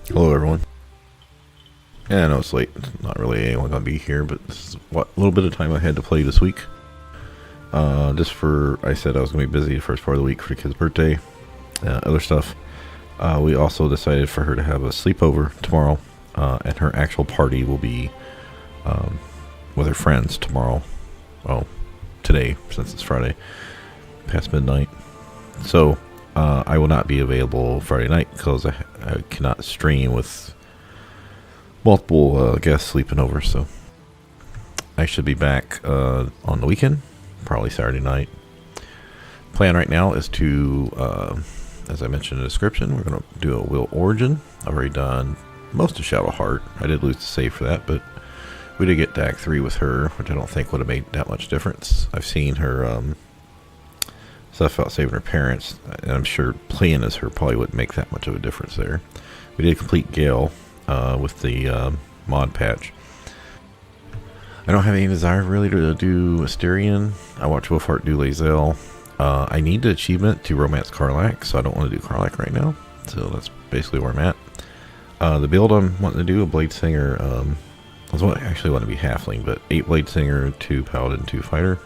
Hello, everyone. Yeah, I know it's late. Not really anyone gonna be here, but this is what little bit of time I had to play this week. I said I was gonna be busy the first part of the week for the kid's birthday, other stuff. We also decided for her to have a sleepover tomorrow, and her actual party will be with her friends tomorrow. Well, today since it's Friday, past midnight. So I will not be available Friday night because I cannot stream with multiple guests sleeping over. So I should be back on the weekend, probably Saturday night. Plan right now is to, as I mentioned in the description, we're going to do a Wyll origin. I've already done most of Shadow Heart. I did lose the save for that, but we did get to Act 3 with her, which I don't think would have made that much difference. I've seen her stuff about saving her parents, and I'm sure playing as her probably wouldn't make that much of a difference there. We did complete Gale with the mod patch. I don't have any desire really to do Asterion. I watched Wolfheart do Lae'zel. I need the achievement to romance Karlach, so I don't want to do Karlach right now. So that's basically where I'm at. The build I'm wanting to do, a Blade Singer, I actually want to be Halfling, but 8 Blade Singer, 2 Paladin, 2 Fighter.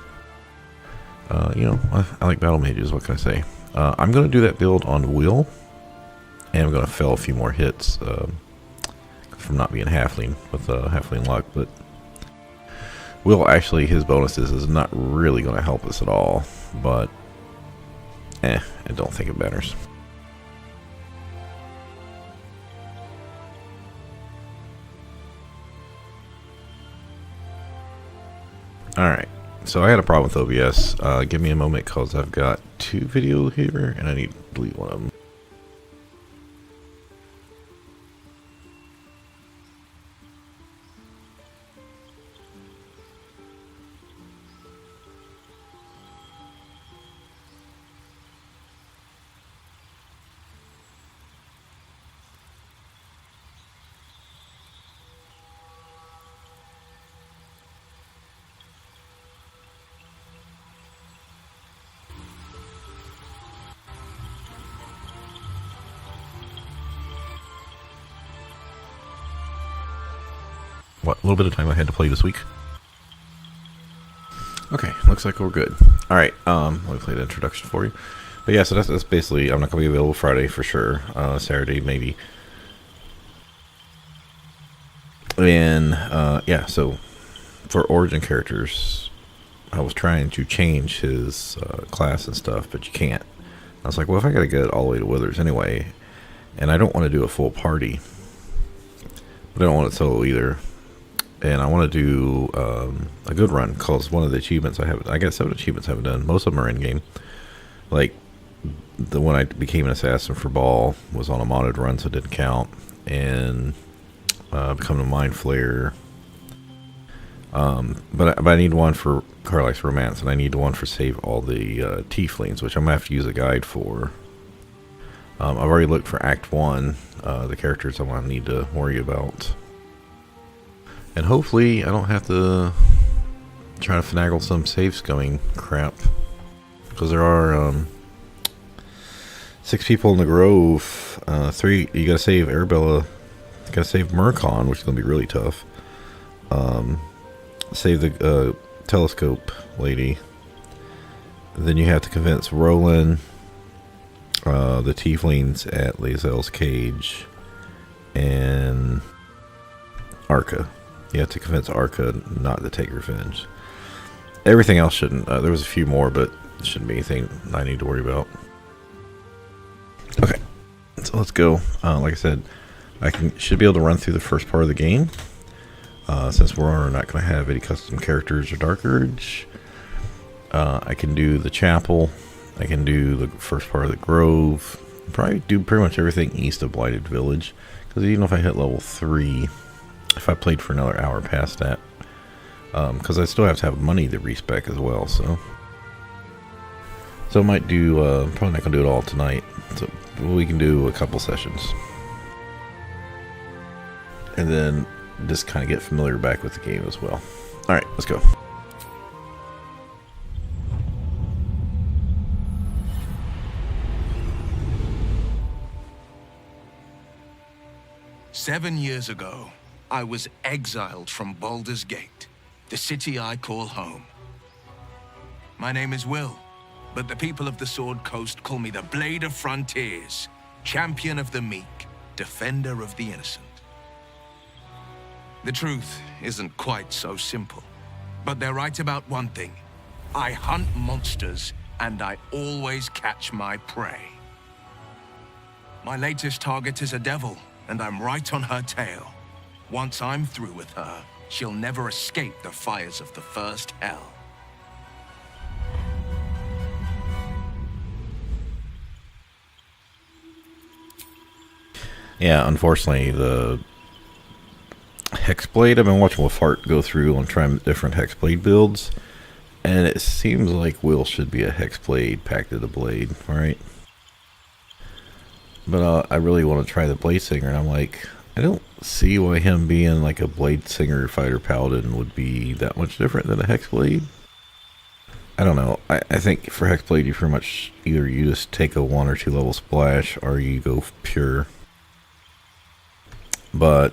I like Battle Mages, what can I say? I'm going to do that build on Wyll, and I'm going to fail a few more hits from not being Halfling with Halfling luck, but Wyll actually, his bonuses is not really going to help us at all, but I don't think it matters. Alright, so I had a problem with OBS. Give me a moment because I've got 2 videos here and I need to delete one of them. What little bit of time I had to play this week. Okay, looks like we're good. Alright, let me play the introduction for you. But yeah, so that's basically, I'm not going to be available Friday for sure. Saturday maybe. And yeah, so for origin characters, I was trying to change his class and stuff, but you can't. I was like, well, if I got to get all the way to Withers anyway, and I don't want to do a full party, but I don't want it solo either. And I want to do a good run, because one of the achievements I got 7 achievements I haven't done. Most of them are in game. Like the one I became an assassin for Ball was on a modded run, so it didn't count. And becoming a mind flayer. But I need one for Karlach's romance, and I need one for save all the tieflings, which I'm gonna have to use a guide for. I've already looked for Act 1, the characters I'm gonna need to worry about. And hopefully I don't have to try to finagle some save scumming crap. Because there are 6 people in the Grove. 3, you gotta save Arabella. You gotta save Murkon, which is gonna be really tough. Save the telescope lady. Then you have to convince Roland, the tieflings at Lae'zel's cage, and Arca. You have to convince Arca not to take revenge. Everything else shouldn't. There was a few more, but it shouldn't be anything I need to worry about. Okay, so let's go. Like I said, should be able to run through the first part of the game. Since we're not going to have any custom characters or Dark Urge, I can do the chapel. I can do the first part of the Grove. Probably do pretty much everything east of Blighted Village. Because even if I hit level 3, if I played for another hour past that, because I still have to have money to respec as well, so I might do, probably not going to do it all tonight, so we can do a couple sessions, and then just kind of get familiar back with the game as well. Alright, let's go. 7 years ago, I was exiled from Baldur's Gate, the city I call home. My name is Wyll, but the people of the Sword Coast call me the Blade of Frontiers, champion of the meek, defender of the innocent. The truth isn't quite so simple, but they're right about one thing. I hunt monsters, and I always catch my prey. My latest target is a devil, and I'm right on her tail. Once I'm through with her, she'll never escape the fires of the first hell. Yeah, unfortunately, the Hexblade, I've been watching Wolfheart go through and try different Hexblade builds, and it seems like Wyll should be a Hexblade packed to the blade, right? But I really want to try the Blade Singer, and I'm like, I don't see why him being like a Blade Singer fighter paladin would be that much different than a Hexblade. I don't know. I think for Hexblade, you pretty much either you just take a 1 or 2 level splash, or you go pure. But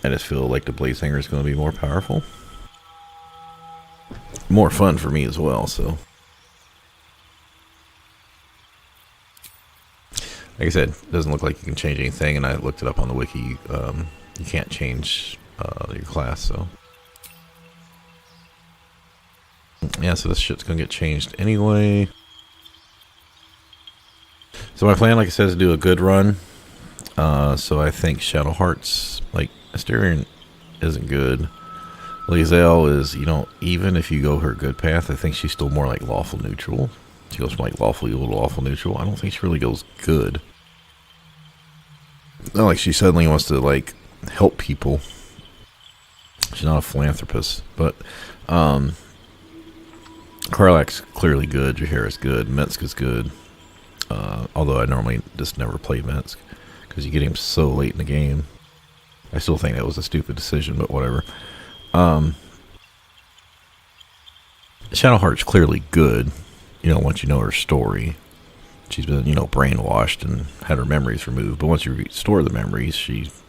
I just feel like the Blade Singer is going to be more powerful. More fun for me as well, so. Like I said, it doesn't look like you can change anything, and I looked it up on the wiki. You can't change your class, so. Yeah, so this shit's gonna get changed anyway. So my plan, like I said, is to do a good run. So I think Shadowheart's, like, Asterion isn't good. Lae'zel is, you know, even if you go her good path, I think she's still more like lawful neutral. She goes from like lawful evil to lawful neutral. I don't think she really goes good. Not like she suddenly wants to like help people. She's not a philanthropist, but Karlach's clearly good. Jaehaera's good. Minsk is good. Although I normally just never play Minsk because you get him so late in the game. I still think that was a stupid decision, but whatever. Shadowheart's clearly good. You know, once you know her story, she's been, you know, brainwashed and had her memories removed. But once you restore the memories, she's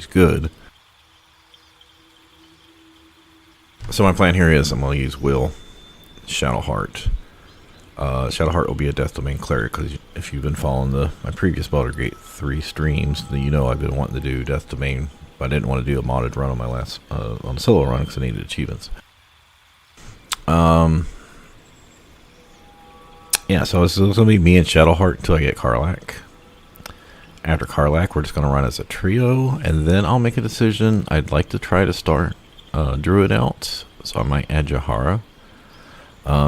good. So my plan here is I'm going to use Wyll, Shadowheart. Shadowheart will be a Death Domain cleric, because if you've been following my previous Baldur Gate 3 streams, then you know I've been wanting to do Death Domain, but I didn't want to do a modded run on my last on the solo run because I needed achievements. Yeah, so it's going to be me and Shadowheart until I get Karlach. After Karlach, we're just going to run as a trio, and then I'll make a decision. I'd like to try to start Druid out, so I might add Jaehaera.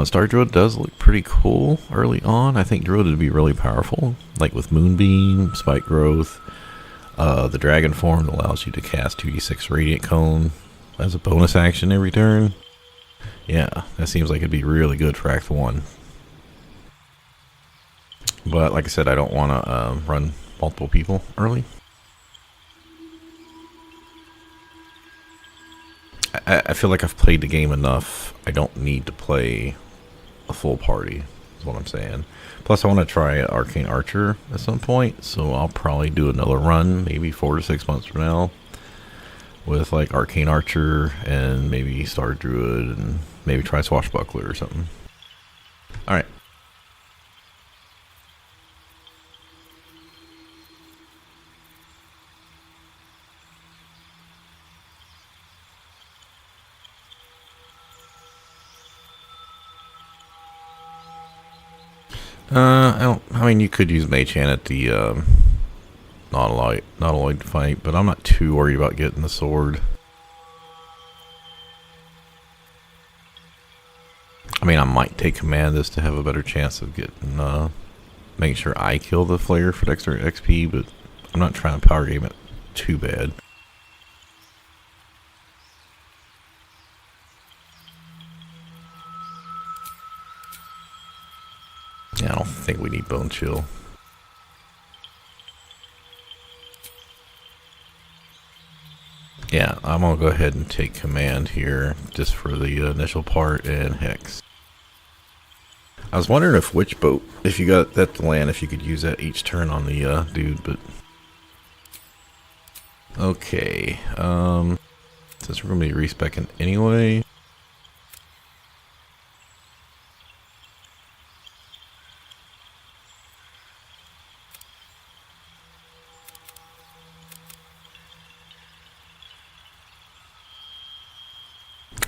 Star Druid does look pretty cool early on. I think Druid would be really powerful, like with Moonbeam, Spike Growth. The Dragon form allows you to cast 2d6 Radiant Cone as a bonus action every turn. Yeah, that seems like it'd be really good for Act 1. But like I said, I don't want to run multiple people early. I feel like I've played the game enough. I don't need to play a full party, is what I'm saying. Plus, I want to try Arcane Archer at some point, so I'll probably do another run, maybe 4 to 6 months from now, with like Arcane Archer and maybe Star Druid and maybe try Swashbuckler or something. Alright. I mean, you could use Mage Hand at the Nautiloid fight, but I'm not too worried about getting the sword. I mean, I might take command this to have a better chance of getting, making sure I kill the Flayer for extra XP, but I'm not trying to power game it too bad. Yeah, I don't think we need Bone Chill. Yeah, I'm gonna go ahead and take command here just for the initial part and Hex. I was wondering if Witch Boat, if you got that to land, if you could use that each turn on the dude, but Okay. Since we're going to be respecing anyway.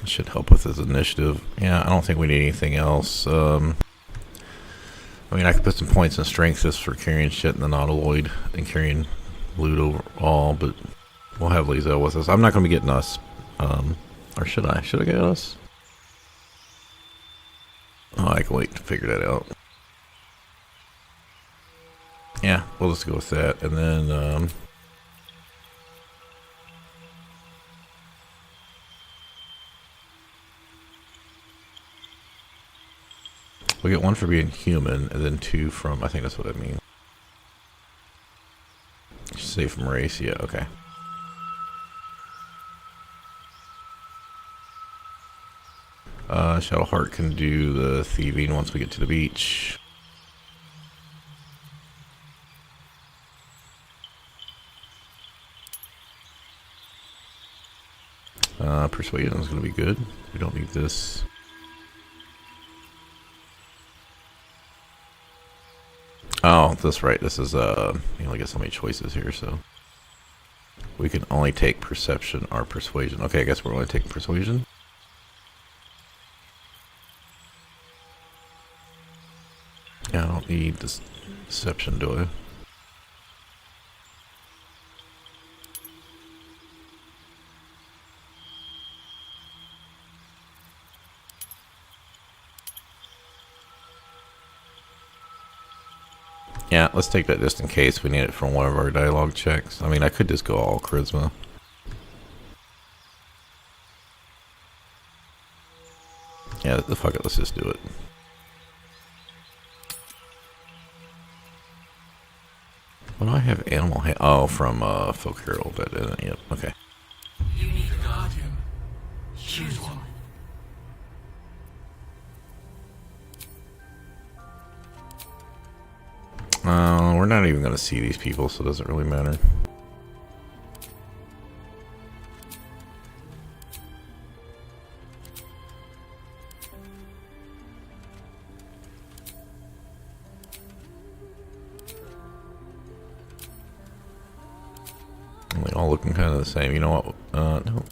Should help with his initiative. Yeah, I don't think we need anything else. I mean, I could put some points in strength just for carrying shit in the nautiloid and carrying loot overall, but we'll have Lizelle with us. I'm not going to be getting us. Or should I? Should I get us? Oh, I can wait to figure that out. Yeah, we'll just go with that. And then, we get 1 for being human, and then 2 from, I think that's what I mean. Safe from race, yeah, okay. Shadowheart can do the thieving once we get to the beach. Persuasion is going to be good. We don't need this. Oh, that's right. This is, you only get so many choices here, so. We can only take perception or persuasion. Okay, I guess we're only taking persuasion. Yeah, I don't need this deception, do I? Yeah, let's take that just in case we need it from one of our dialogue checks. I mean, I could just go all charisma. Yeah, fuck it, let's just do it. What do I have animal hand? Oh, from Folk Herald. Yep, okay. You need a guardian. Choose one. We're not even going to see these people, so it doesn't really matter. They all looking kind of the same. You know what? No.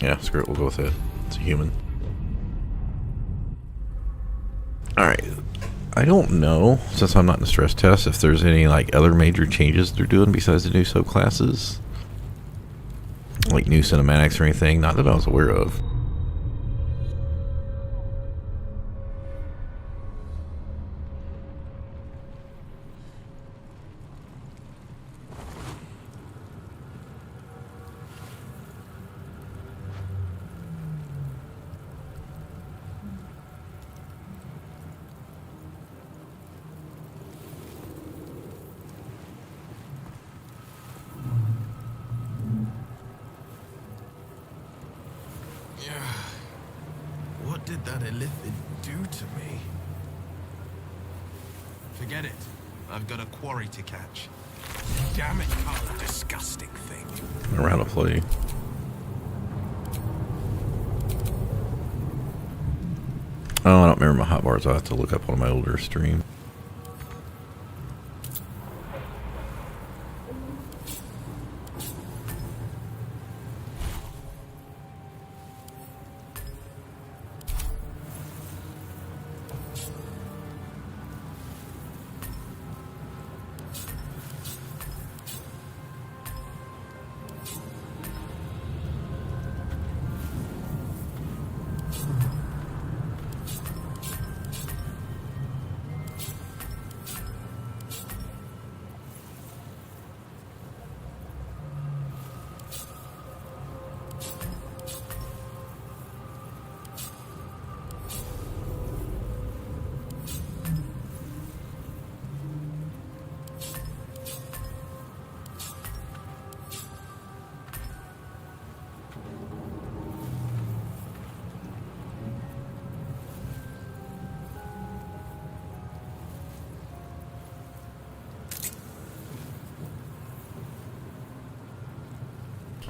Yeah, screw it. We'll go with it. It's a human. Alright. I don't know, since I'm not in the stress test, if there's any like other major changes they're doing besides the new subclasses. Like new cinematics or anything. Not that I was aware of. What did that Illithid do to me? Forget it. I've got a quarry to catch. Damn it, Carla. Disgusting thing. Around a play. Oh, I don't remember my hotbars. I'll have to look up one of my older streams.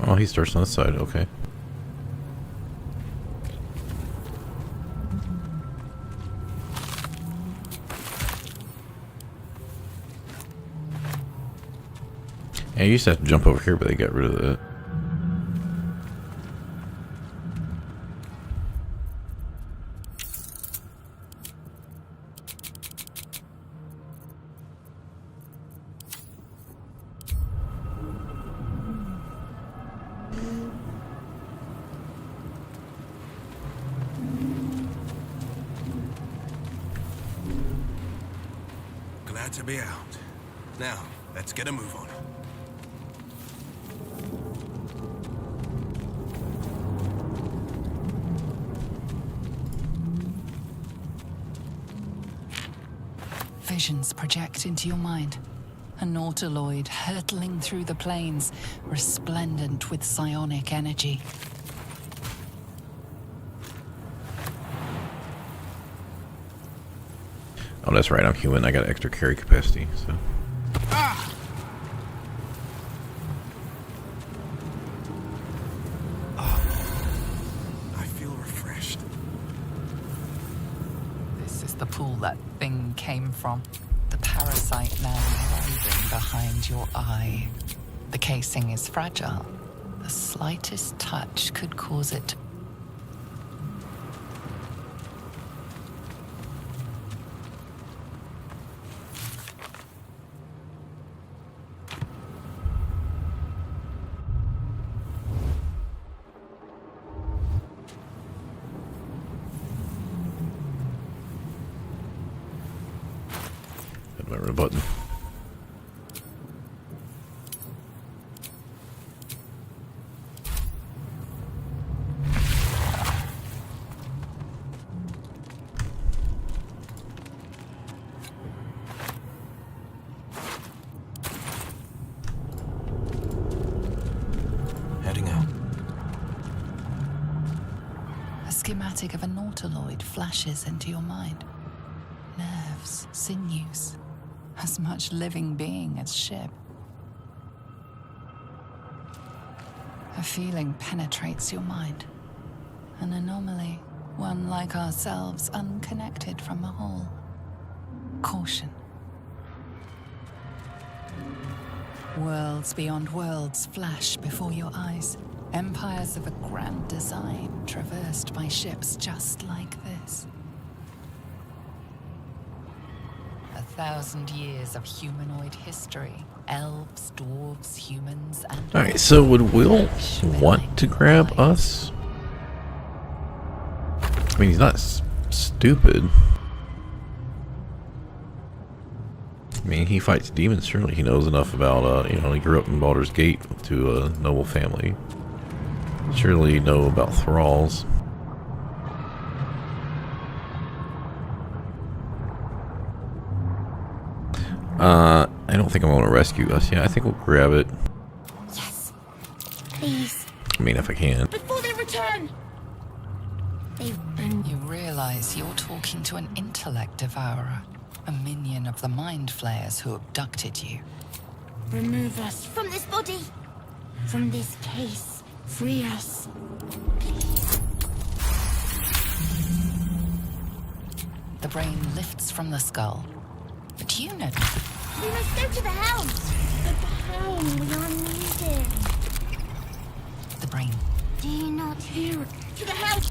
Oh, he starts on the side. Okay. Yeah, you used to have to jump over here, but they got rid of that. Glad to be out. Now, let's get a move on. Visions project into your mind. A nautiloid hurtling through the plains, resplendent with psionic energy. Oh, that's right. I'm human. I got extra carry capacity, so. I feel refreshed. This is the pool that thing came from. The parasite now hiding behind your eye. The casing is fragile. The slightest touch could cause it to... Remember the button. Heading out. A schematic of a nautiloid flashes into your mind. Nerves, sinews, as much living being as ship. A feeling penetrates your mind. An anomaly, one like ourselves, unconnected from the whole. Caution. Worlds beyond worlds flash before your eyes. Empires of a grand design traversed by ships just like this. 1,000 years of humanoid history. Elves, dwarves, humans, and... Alright, so would Wyll want to grab us? I mean, he's not stupid. I mean, he fights demons, surely he knows enough about, you know, he grew up in Baldur's Gate to a noble family. Surely you know about thralls. I don't think I'm going to rescue us. Yeah, I think we'll grab it. Yes. Please. I mean, if I can. Before they return. They've been... You realize you're talking to an intellect devourer. A minion of the mind flayers who abducted you. Remove us from this body. From this case. Free us. The brain lifts from the skull. But you know... We must go to the helm. But the helm, we are needed. The brain. Do you not hear it? To the helm.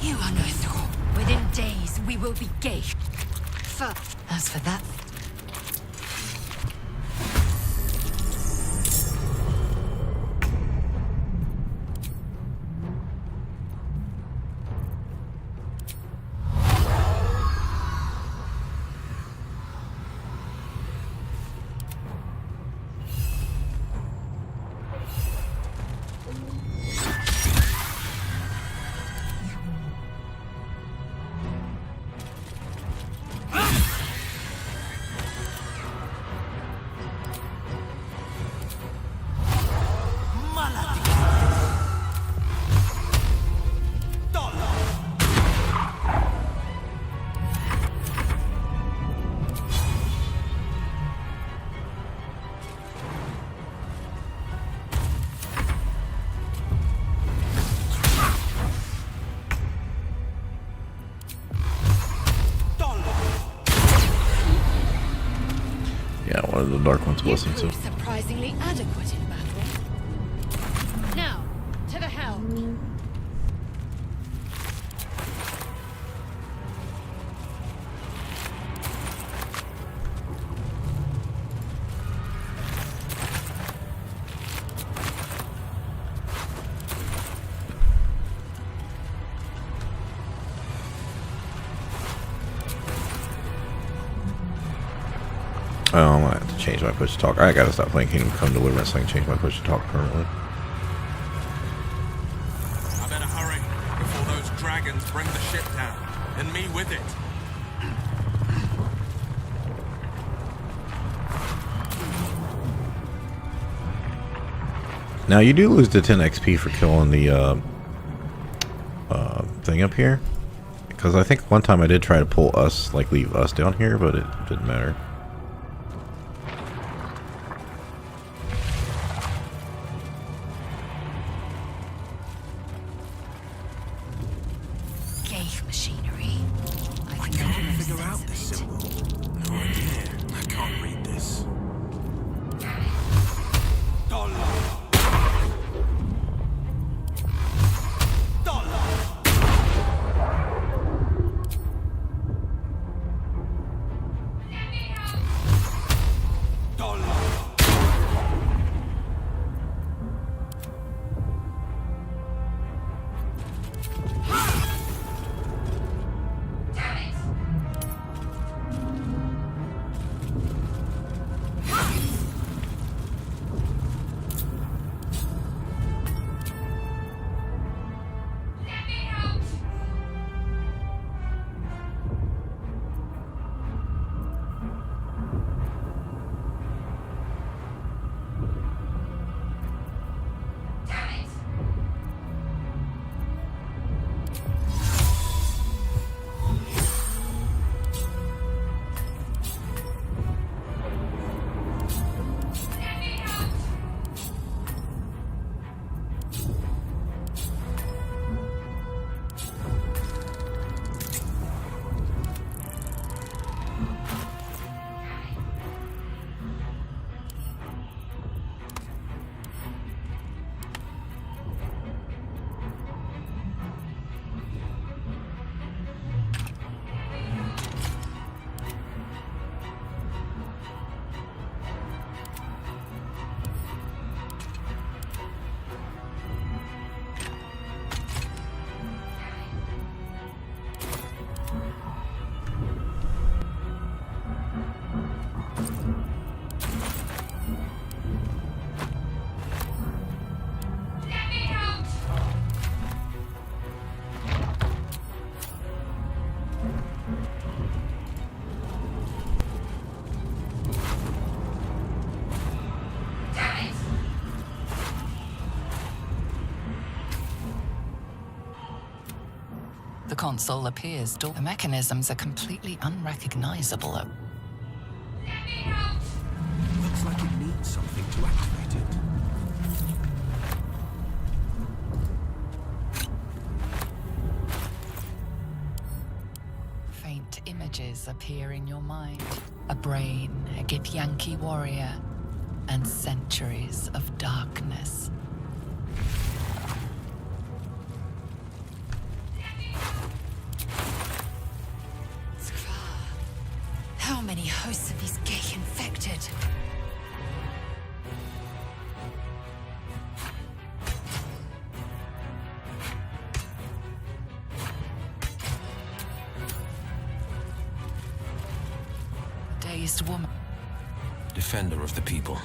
You are no thrall. Within days, we will be gay. As for that... one of the dark ones to listen to. proved surprisingly adequate in battle. Now, to the helm. Oh, I'm gonna have to change my push to talk. I gotta stop playing Kingdom Come Deliverance so I can change my push to talk permanently. I better hurry before those dragons bring the ship down, and me with it. Now you do lose the 10 XP for killing the thing up here, because I think one time I did try to pull us, like leave us down here, but it didn't matter. Gate machinery. I can Can't figure out this symbol. No idea. I can't read this. The console appears. The mechanisms are completely unrecognizable. Looks like it needs something to activate it. Faint images appear in your mind. A brain, a Githyanki warrior, and centuries of darkness. How many hosts of these gay infected? Dazed woman. Defender of the people.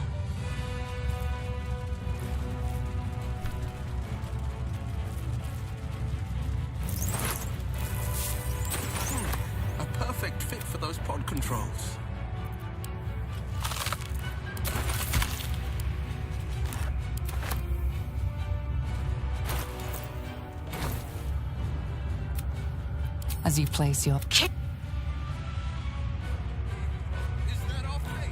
A perfect fit for those pod controls. As you place your... Is that our fate?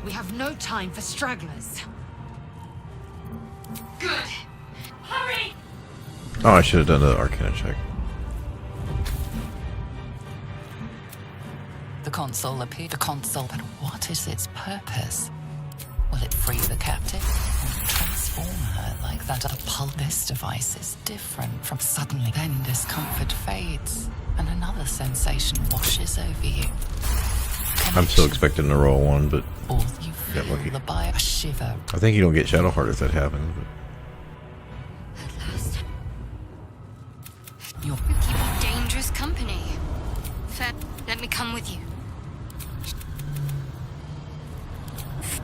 We have no time for stragglers. Good. Hurry! Oh, I should have done the Arcana check. The console appeared. The console, but what is its purpose? Will it free the captive or transform her like that other pulp? This device is different from suddenly. Then discomfort fades and another sensation washes over you. I'm still expecting to roll one, but Or you got feel lucky. the bio shiver. I think you don't get Shadowheart if that happens. But At last. Your You keep dangerous company. Fair. Let me come with you.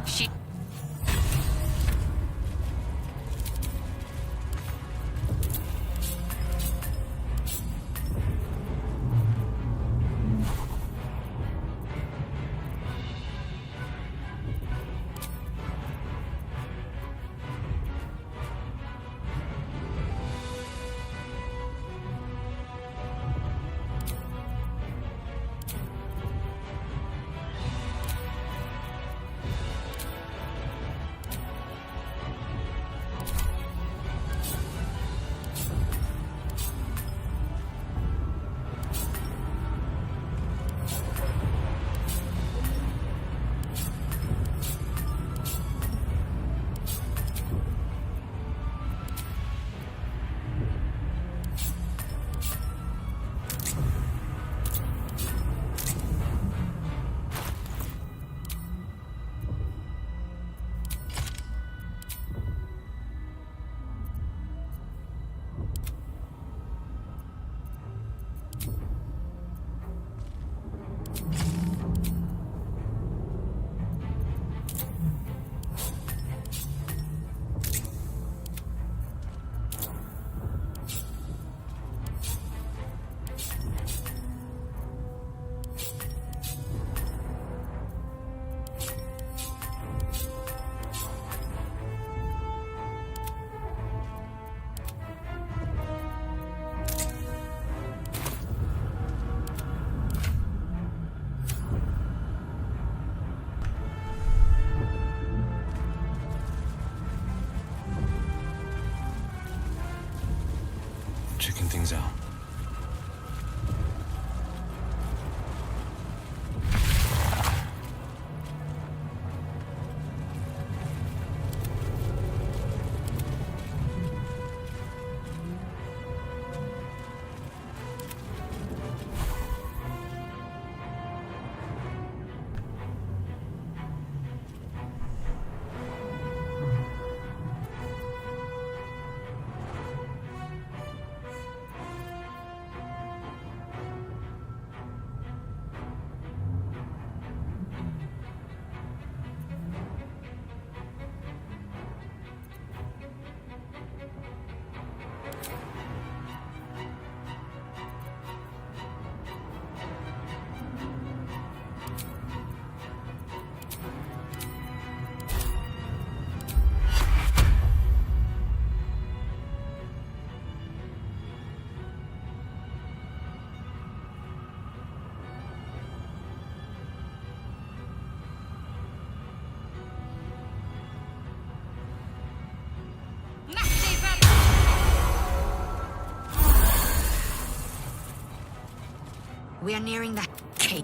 She. Checking things out. We are nearing the cave.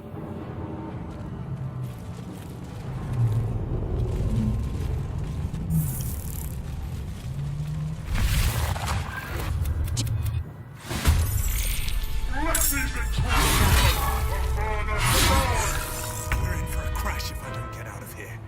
We're in for a crash if I don't get out of here.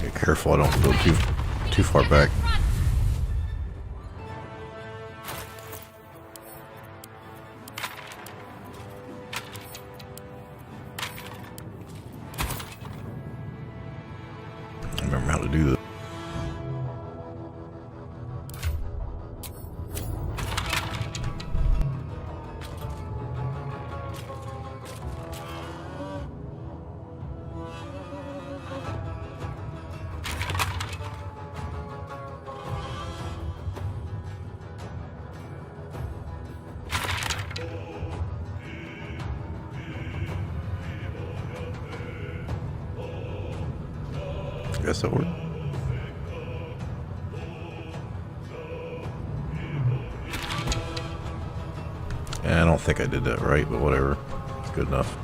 Be careful I don't go too far back. remember how to do this. I guess that worked. I don't think I did that right, but whatever. It's good enough.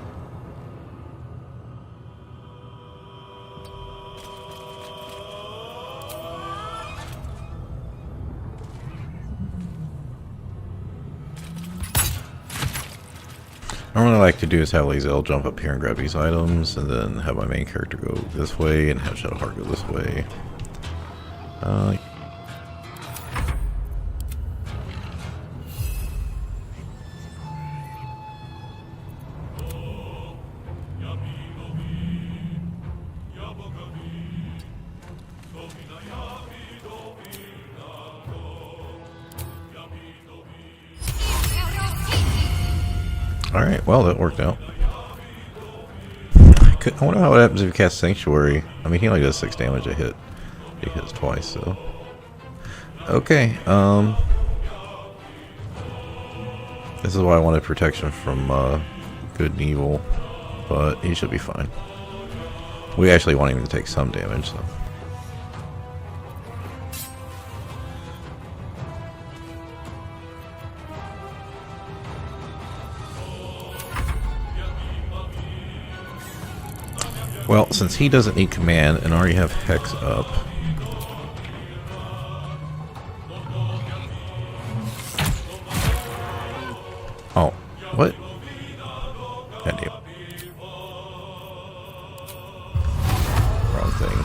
Normally what I like to do is have Lazel jump up here and grab these items, and then have my main character go this way, and have Shadowheart go this way. Alright, well that worked out. I wonder how it happens if you cast Sanctuary. I mean, he only does 6 damage a hit. He hits twice, so... Okay, this is why I wanted protection from good and evil, but he should be fine. We actually want him to take some damage, so... Well, since he doesn't need command and already have Hex up... Oh, what? God damn. Wrong thing.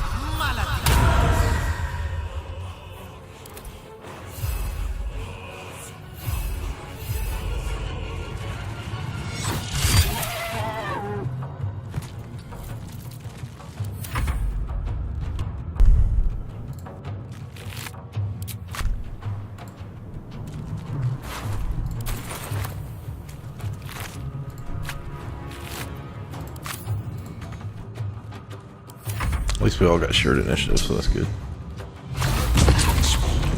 At least we all got shared initiative, so that's good.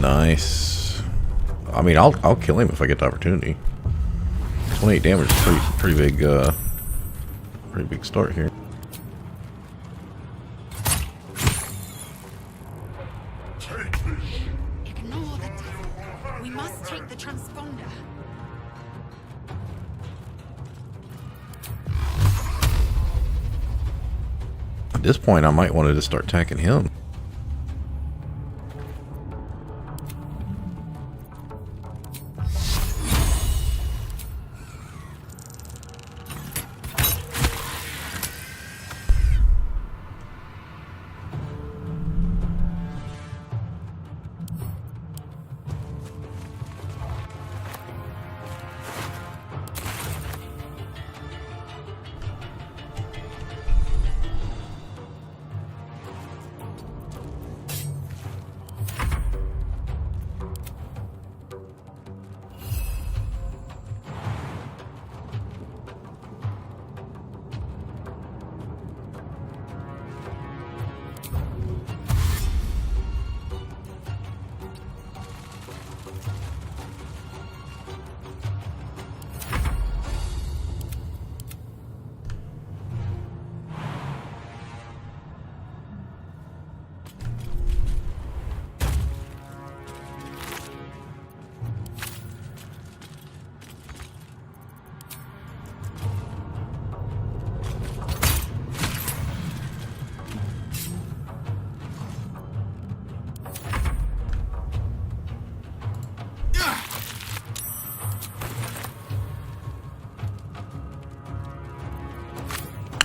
Nice. I mean, I'll kill him if I get the opportunity. 28 damage is pretty big start here. Ignore the devil. We must take the transponder. At this point, I might want to just start attacking him.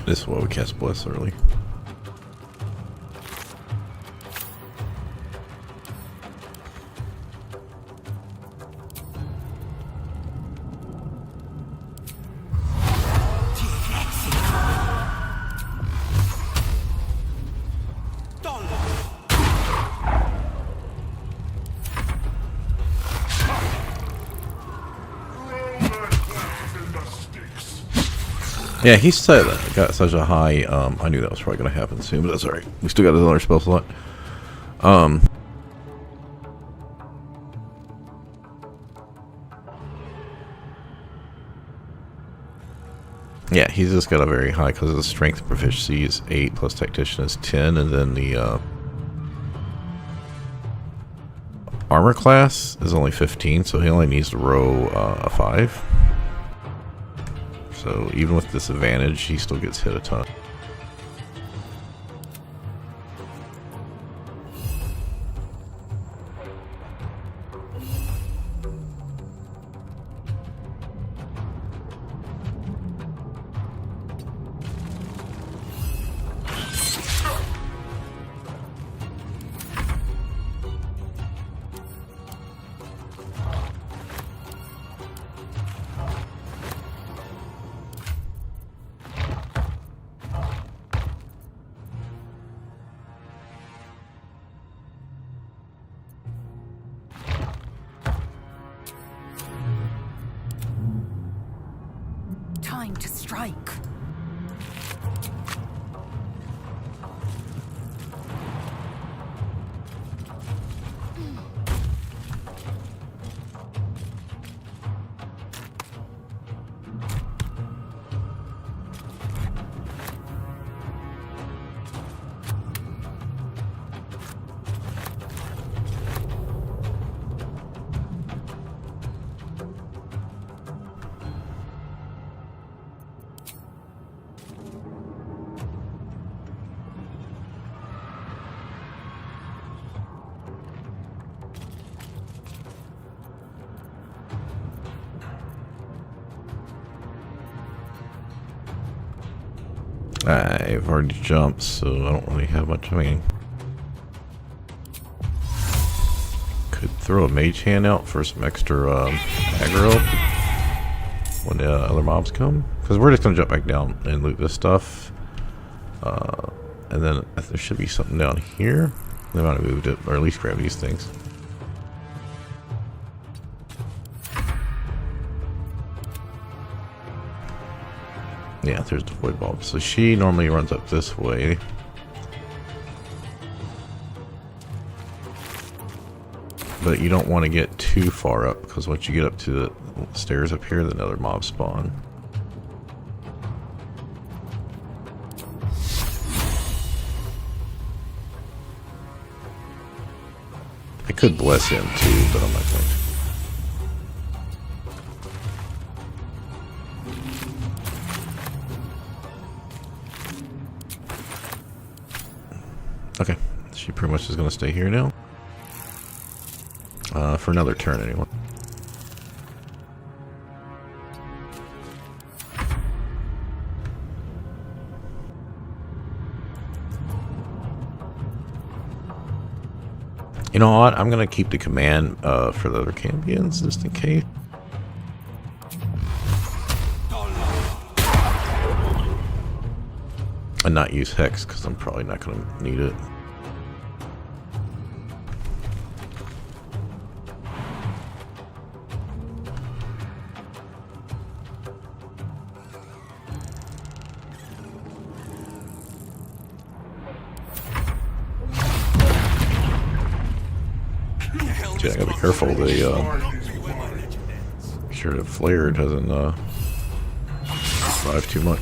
This is why we cast Bless early. Yeah, he said that got such a high. I knew that was probably going to happen soon, but that's alright. We still got another spell slot. Yeah, he's just got a very high because the strength proficiency is 8 plus tactician is 10, and then the armor class is only 15, so he only needs to roll a 5. So even with disadvantage, he still gets hit a ton. Time to strike. I've already jumped, so I don't really have much. I mean, could throw a mage hand out for some extra aggro when the other mobs come, because we're just gonna jump back down and loot this stuff, and then there should be something down here. They might have moved it, or at least grab these things. Yeah, there's the void bulb. So she normally runs up this way. But you don't want to get too far up, because once you get up to the stairs up here, then another mob spawn. I could bless him too, but I'm not going to. Okay, she pretty much is going to stay here now. For another turn, anyway. You know what? I'm going to keep the command for the other champions, just in case. And not use Hex, because I'm probably not going to need it. Yeah, I gotta be careful. They make sure the flare doesn't survive too much.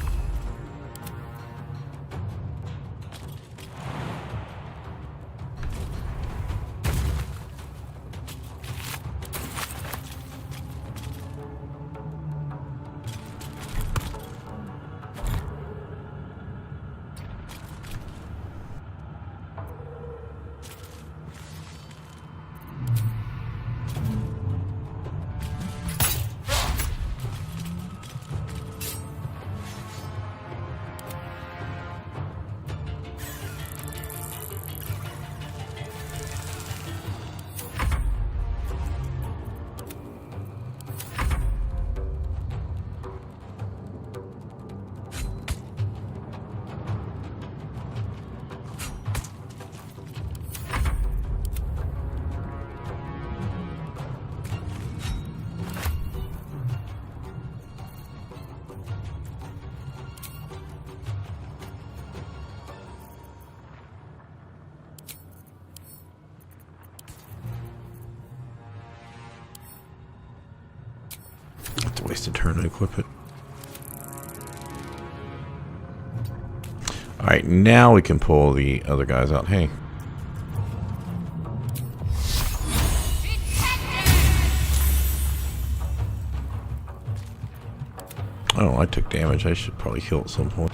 Wasted turn to equip it. Alright, now we can pull the other guys out. Hey. Oh, I took damage. I should probably heal at some point.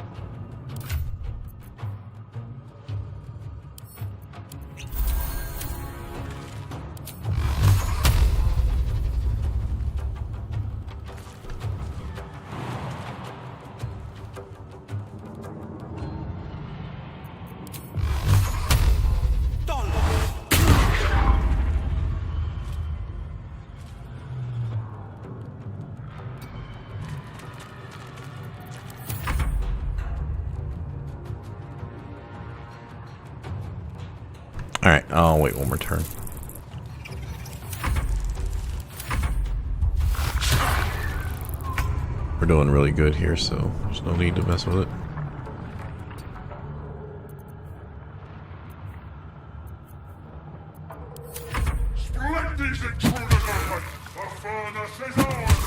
Alright, I'll wait one more turn. We're doing really good here, so there's no need to mess with it. Let these intruders open! The furnace is ours!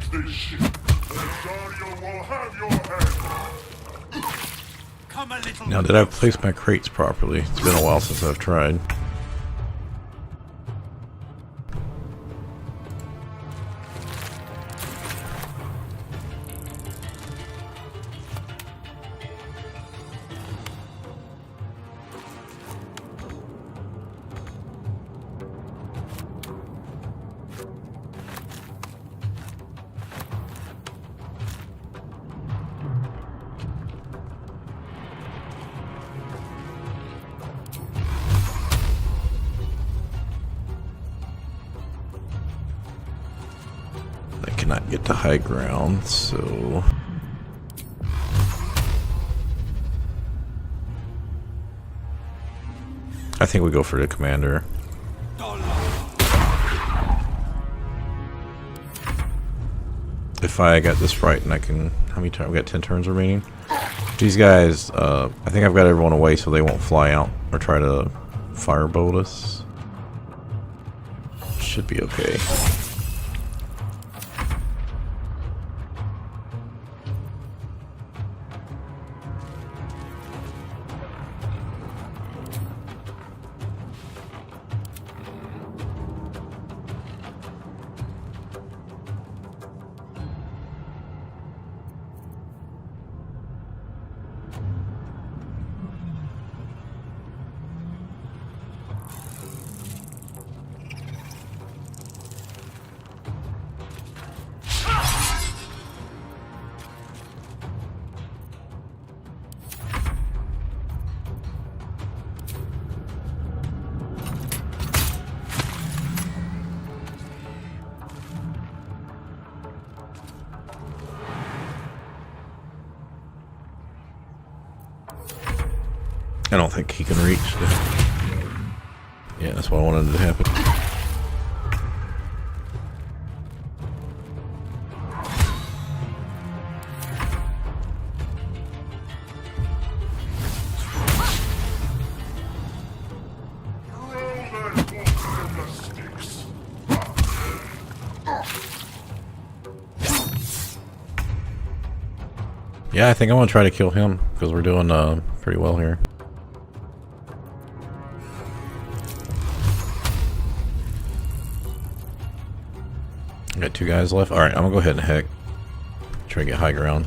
This ship, the Guardian will have your head! Come a little Now, did I place my crates properly? It's been a while since I've tried. Cannot get to high ground, so I think we go for the commander. If I got this right, and I can, how many turns? We got 10 turns remaining. These guys, I think I've got everyone away so they won't fly out or try to firebolt us. Should be okay. I don't think he can reach. Yeah, that's what I wanted to happen. Yeah, I think I want to try to kill him because we're doing pretty well here. I got 2 guys left. Alright, I'm gonna go ahead and heck. Try to get high ground.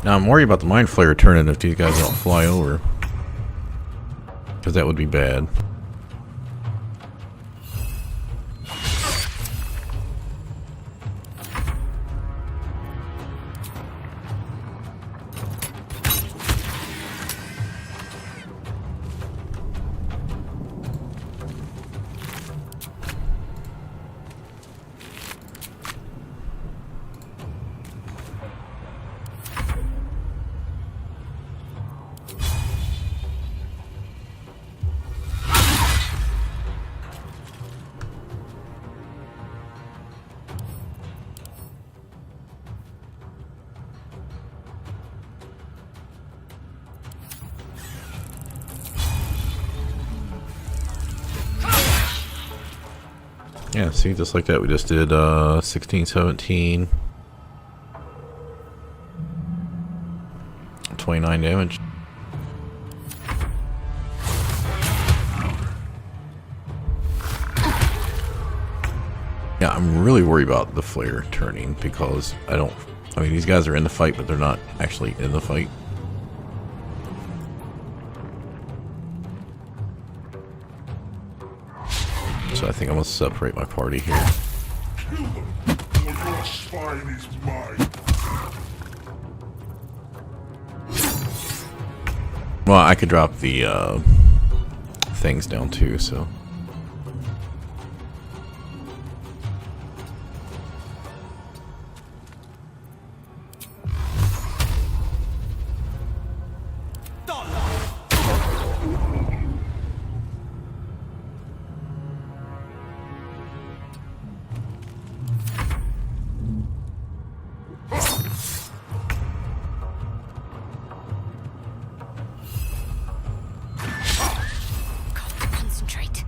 Now I'm worried about the mind flayer turning if these guys don't fly over. Because that would be bad. Yeah, see, just like that, we just did 16, 17, 29 damage. Yeah, I'm really worried about the flare turning because I mean, these guys are in the fight, but they're not actually in the fight. So I think I'm gonna separate my party here. Kill them, or your spine is mine. Well, I could drop the things down too, so. Concentrate.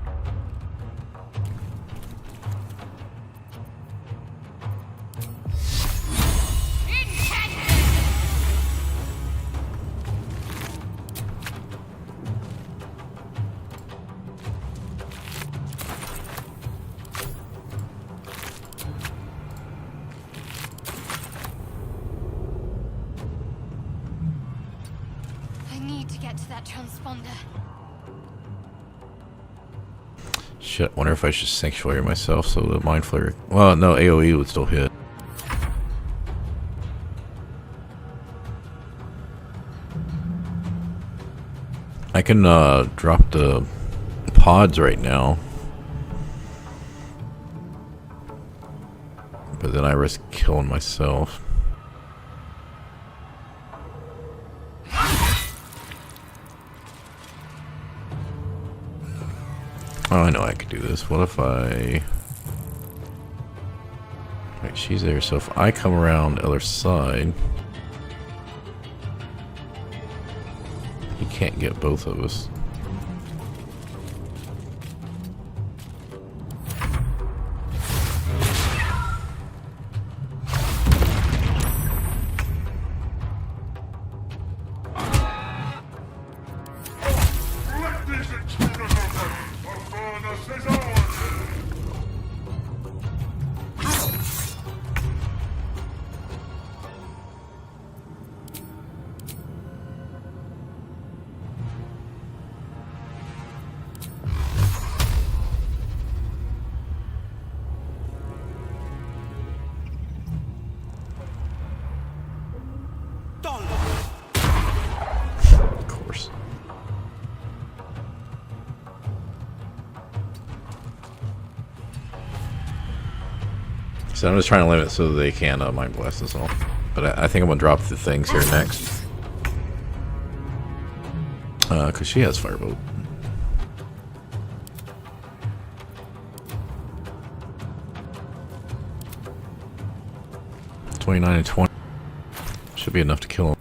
I need to get to that transponder. Shit, wonder if I should sanctuary myself so the mind flare. Well, no, AoE would still hit. I can drop the pods right now, but then I risk killing myself. Oh, I know I could do this. What if I... Wait, she's there, so if I come around the other side... He can't get both of us. Let this intruder open! The furnace is ours! So I'm just trying to limit it so they can mind blast us all. But I think I'm gonna drop the things here next. Cause she has firebolt. 29 and 20 should be enough to kill him.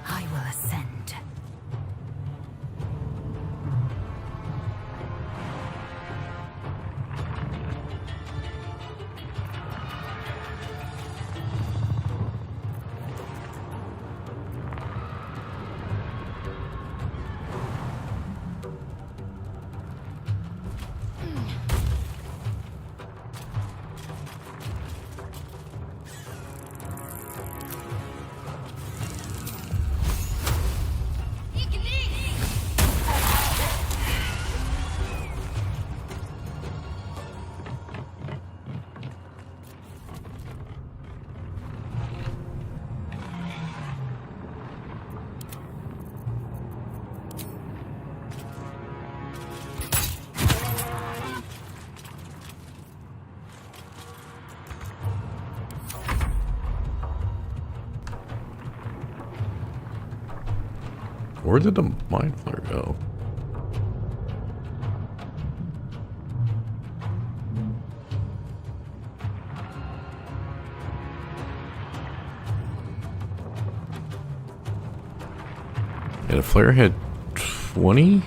I will ascend. Where did the mind flare go? Yeah, the flare had 20?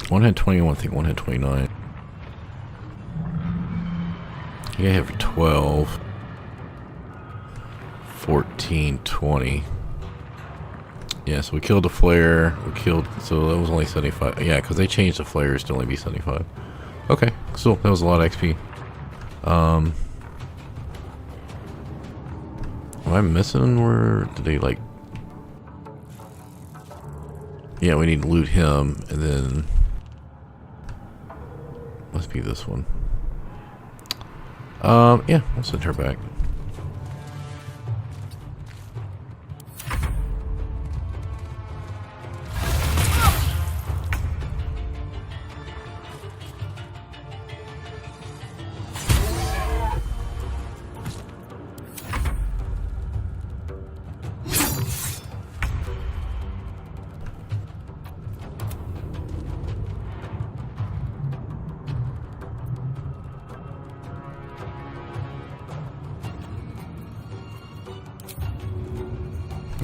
One had 21, I think one had 29. Yeah, I have 12. 14, 20. Yeah, so we killed the flare. We killed, so that was only 75. Yeah, because they changed the flares to only be 75. Okay, cool. That was a lot of XP. Am I missing where did they like? Yeah, we need to loot him, and then must be this one. Yeah, I'll send her back.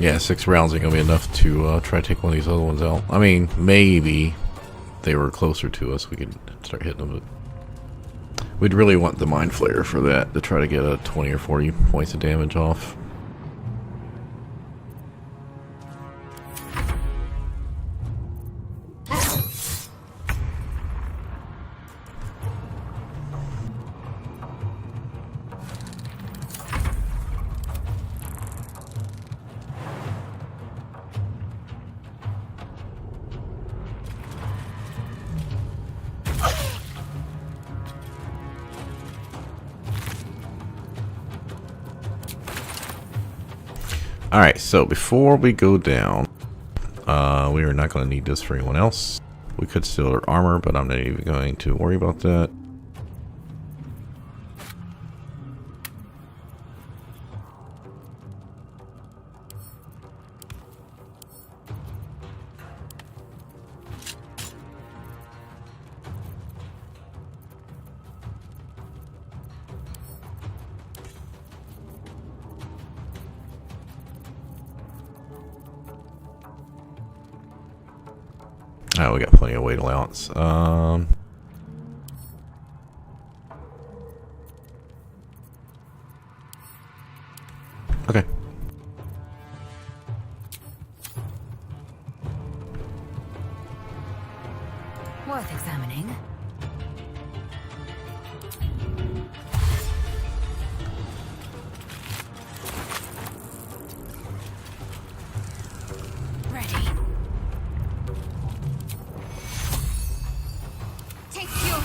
Yeah, 6 rounds ain't gonna be enough to try to take one of these other ones out. I mean, maybe they were closer to us, we could start hitting them, but we'd really want the Mind Flayer for that, to try to get a 20 or 40 points of damage off. Alright, so before we go down, we are not going to need this for anyone else. We could steal their armor, but I'm not even going to worry about that. Oh, we got plenty of weight allowance. Okay. Worth examining. Ready. Take your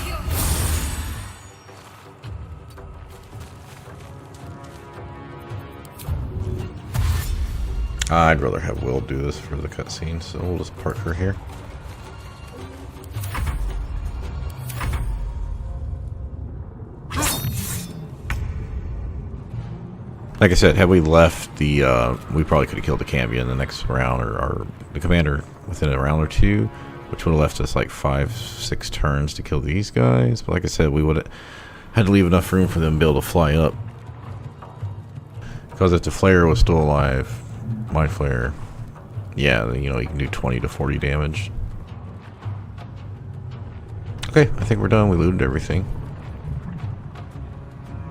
I'd rather have Wyll do this for the cutscene, so we'll just park her here. Like I said, had we left the, we probably could have killed the Cambia in the next round, or the commander within a round or two, which would have left us like 5-6 turns to kill these guys. But like I said, we would have had to leave enough room for them to be able to fly up. Because if the flare was still alive, Mind Flare, yeah, you know, you can do 20 to 40 damage. Okay, I think we're done. We looted everything.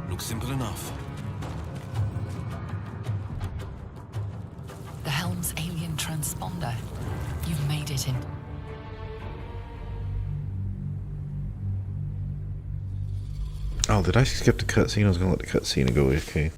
Looks simple enough. The helm's alien transponder. You've made it in. Oh, did I skip the cutscene? I was gonna let the cutscene go AFK.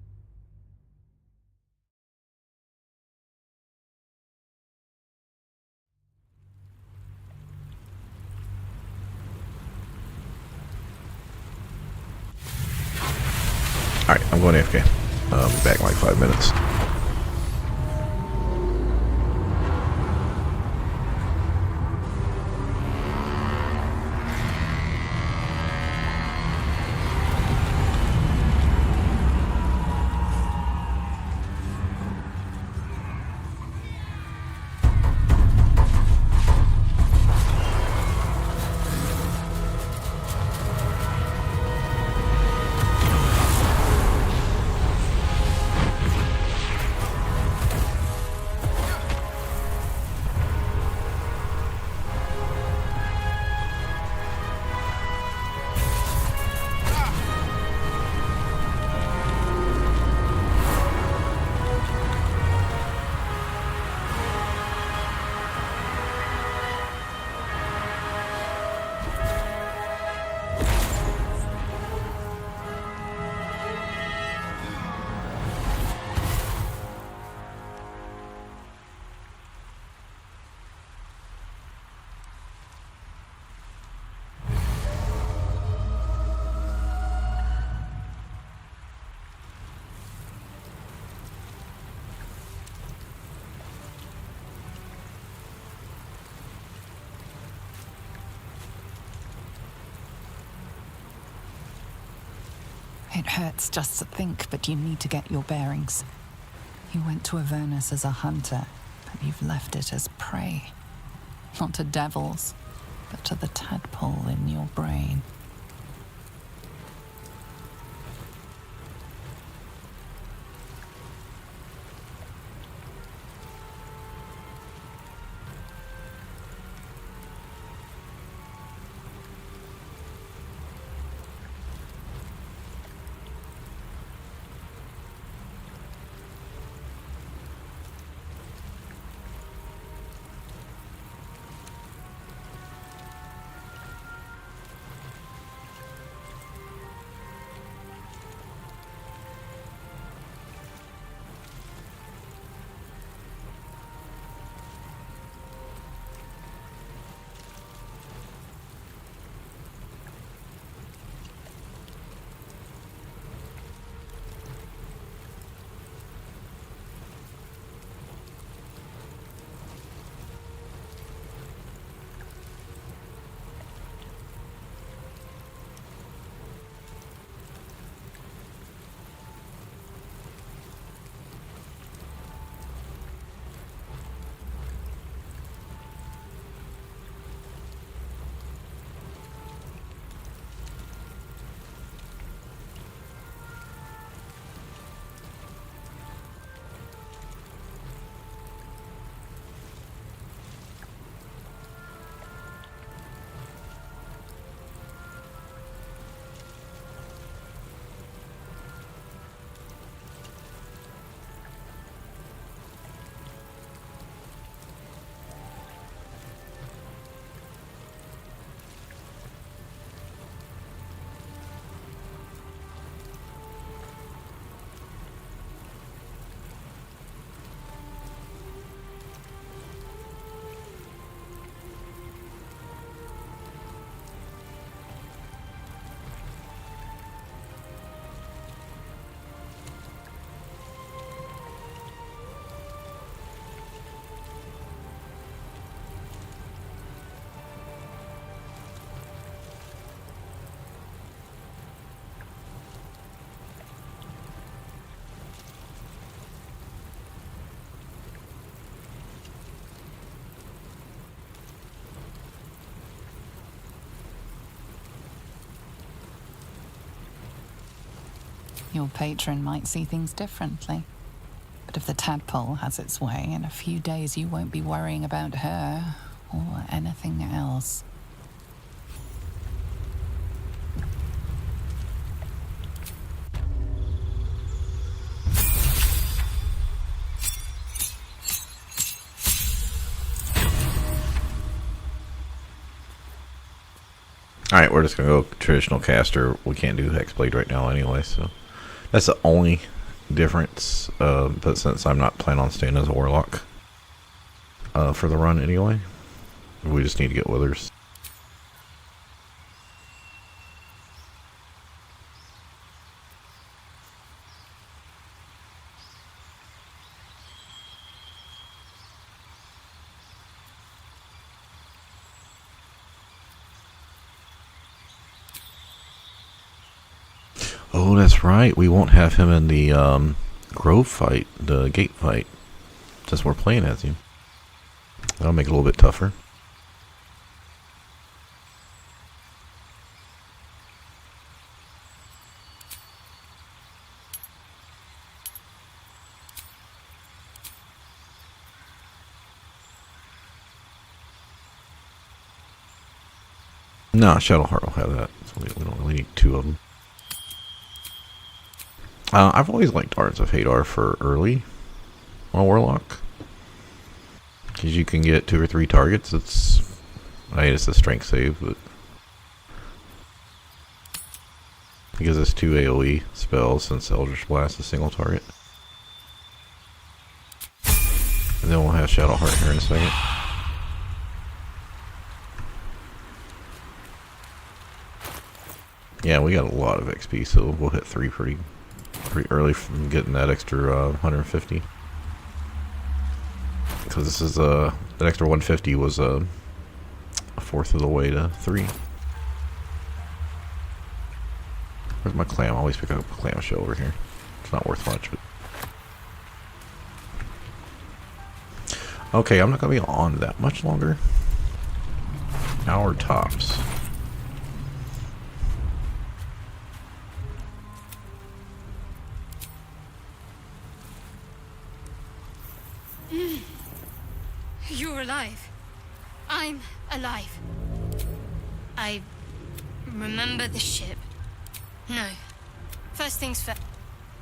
Alright, I'm going AFK. I'll be back in like 5 minutes. It hurts just to think, but you need to get your bearings. You went to Avernus as a hunter, but you've left it as prey. Not to devils, but to the tadpole in your brain. Your patron might see things differently. But if the tadpole has its way, in a few days you won't be worrying about her or anything else. Alright, we're just going to go traditional caster. We can't do Hexblade right now anyway, so that's the only difference. But since I'm not planning on staying as a Warlock for the run anyway, we just need to get Withers. Oh, that's right. We won't have him in the Grove fight, the gate fight, since we're playing as him. That'll make it a little bit tougher. No, Shadowheart will have that. So we don't really need two of them. I've always liked Arts of Hadar for early on Warlock. Because you can get 2 or 3 targets. It's a strength save, but because it's 2 AoE spells since Eldritch Blast is single target. And then we'll have Shadowheart here in a second. Yeah, we got a lot of XP, so we'll hit 3 pretty early from getting that extra 150. Because this is that extra 150 was a fourth of the way to 3. Where's my clam? I always pick up a clam shell over here. It's not worth much, but okay, I'm not gonna be on that much longer. Hour tops. You're alive. I'm alive. I remember the ship. No. First things first.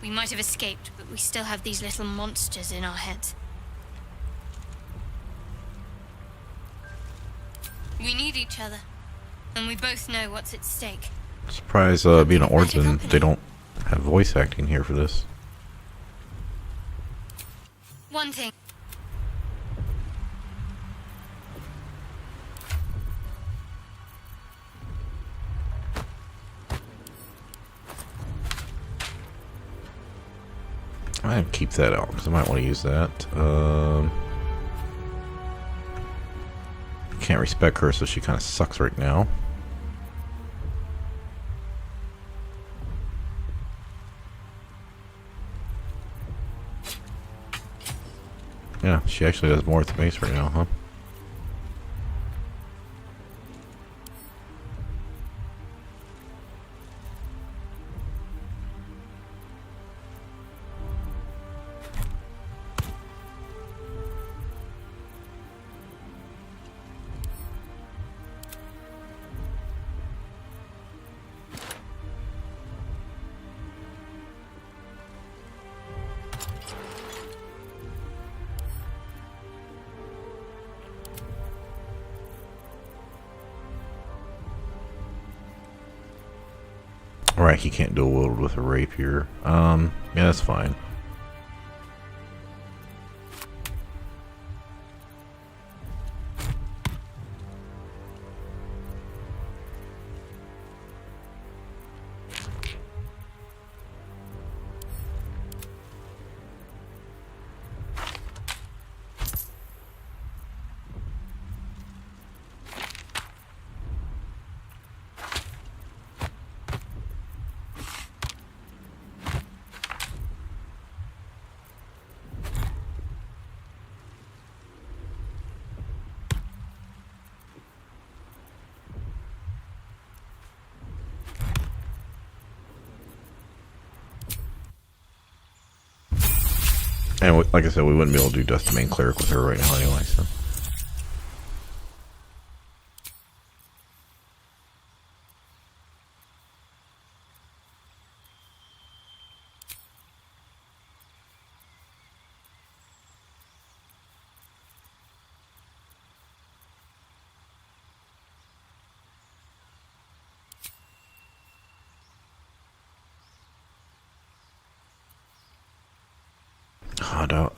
We might have escaped, but we still have these little monsters in our heads. We need each other, and we both know what's at stake. Surprise, being an Orphan, they don't have voice acting here for this. One thing. I might keep that out because I might want to use that. Can't respec her, so she kind of sucks right now. Yeah, she actually does more at the base right now, huh? Right, he can't dual wield with a rapier. Yeah, that's fine. And like I said, we wouldn't be able to do Dust Domain Cleric with her right now anyway, so.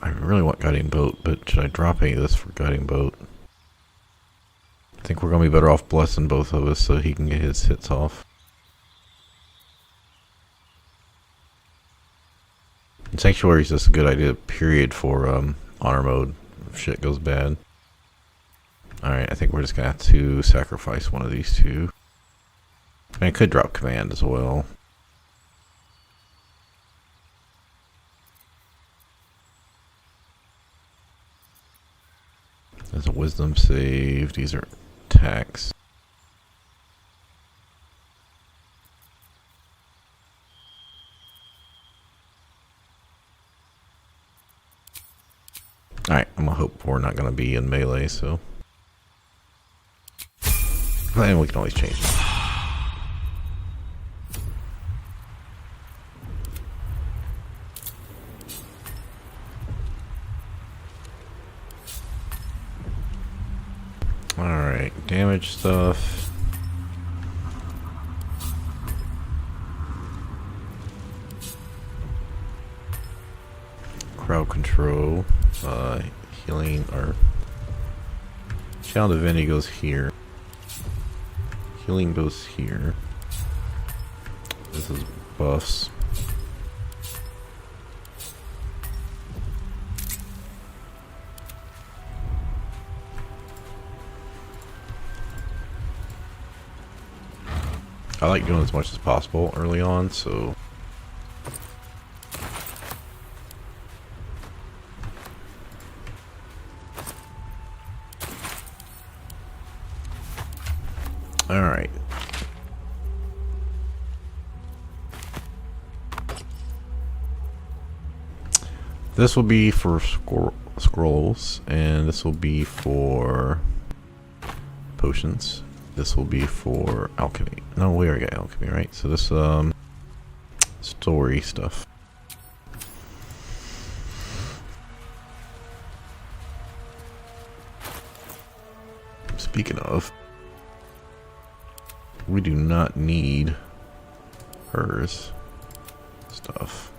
I really want Guiding Boat, but should I drop any of this for Guiding Boat? I think we're going to be better off blessing both of us so he can get his hits off. And Sanctuary is just a good idea, period, for honor mode if shit goes bad. Alright, I think we're just going to have to sacrifice one of these two. And I could drop Command as well. There's a Wisdom save. These are attacks. Alright, I'm gonna hope we're not gonna be in melee, so. And we can always change it. Alright, damage stuff. Crowd control. Healing, or Channel Divinity goes here. Healing goes here. This is buffs. I like doing as much as possible early on, so alright. This will be for scrolls, and this will be for potions. This will be for alchemy. No, we already got alchemy, right? So this story stuff. Speaking of, we do not need hers stuff.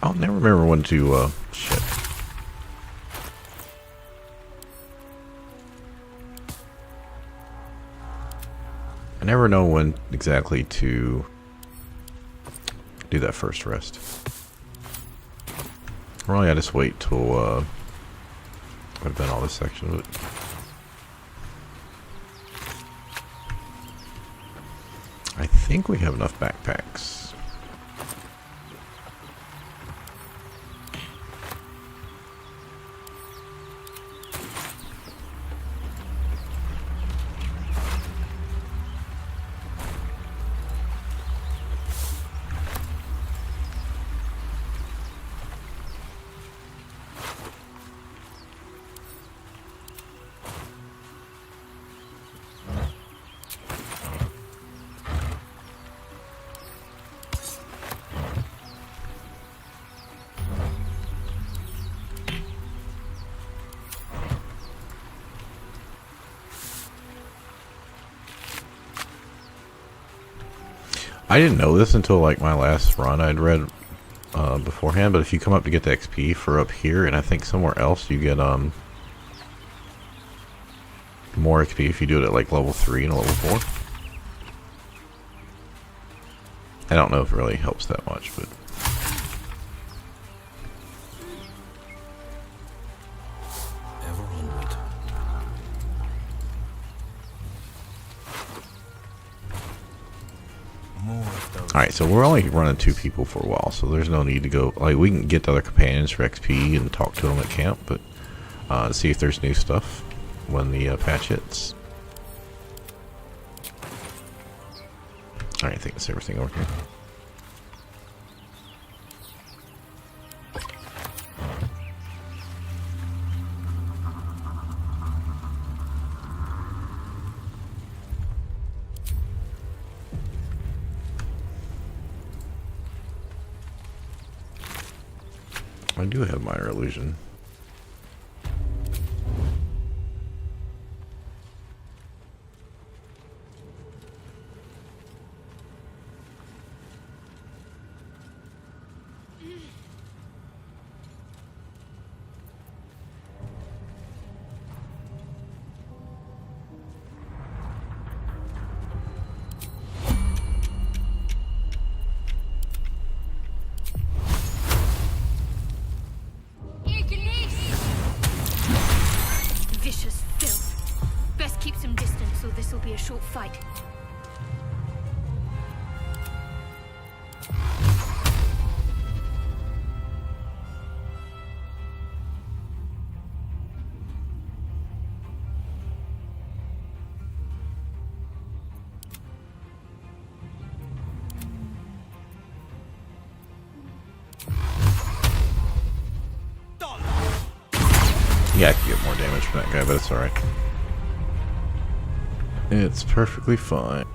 I'll never remember when to, shit. I never know when exactly to do that first rest. Really, I just wait till, I've done all this section of it. I think we have enough backpacks. I didn't know this until like my last run. I'd read beforehand, but if you come up to get the XP for up here, and I think somewhere else you get more XP if you do it at like level 3 and level 4. I don't know if it really helps that much, but alright, so we're only running 2 people for a while, so there's no need to go, like, we can get the other companions for XP and talk to them at camp, but to see if there's new stuff when the patch hits. Alright, I think that's everything over here. I do have minor illusion. Vicious filth. Best keep some distance, or this will be a short fight. Yeah, I can get more damage from that guy, but it's alright. It's perfectly fine.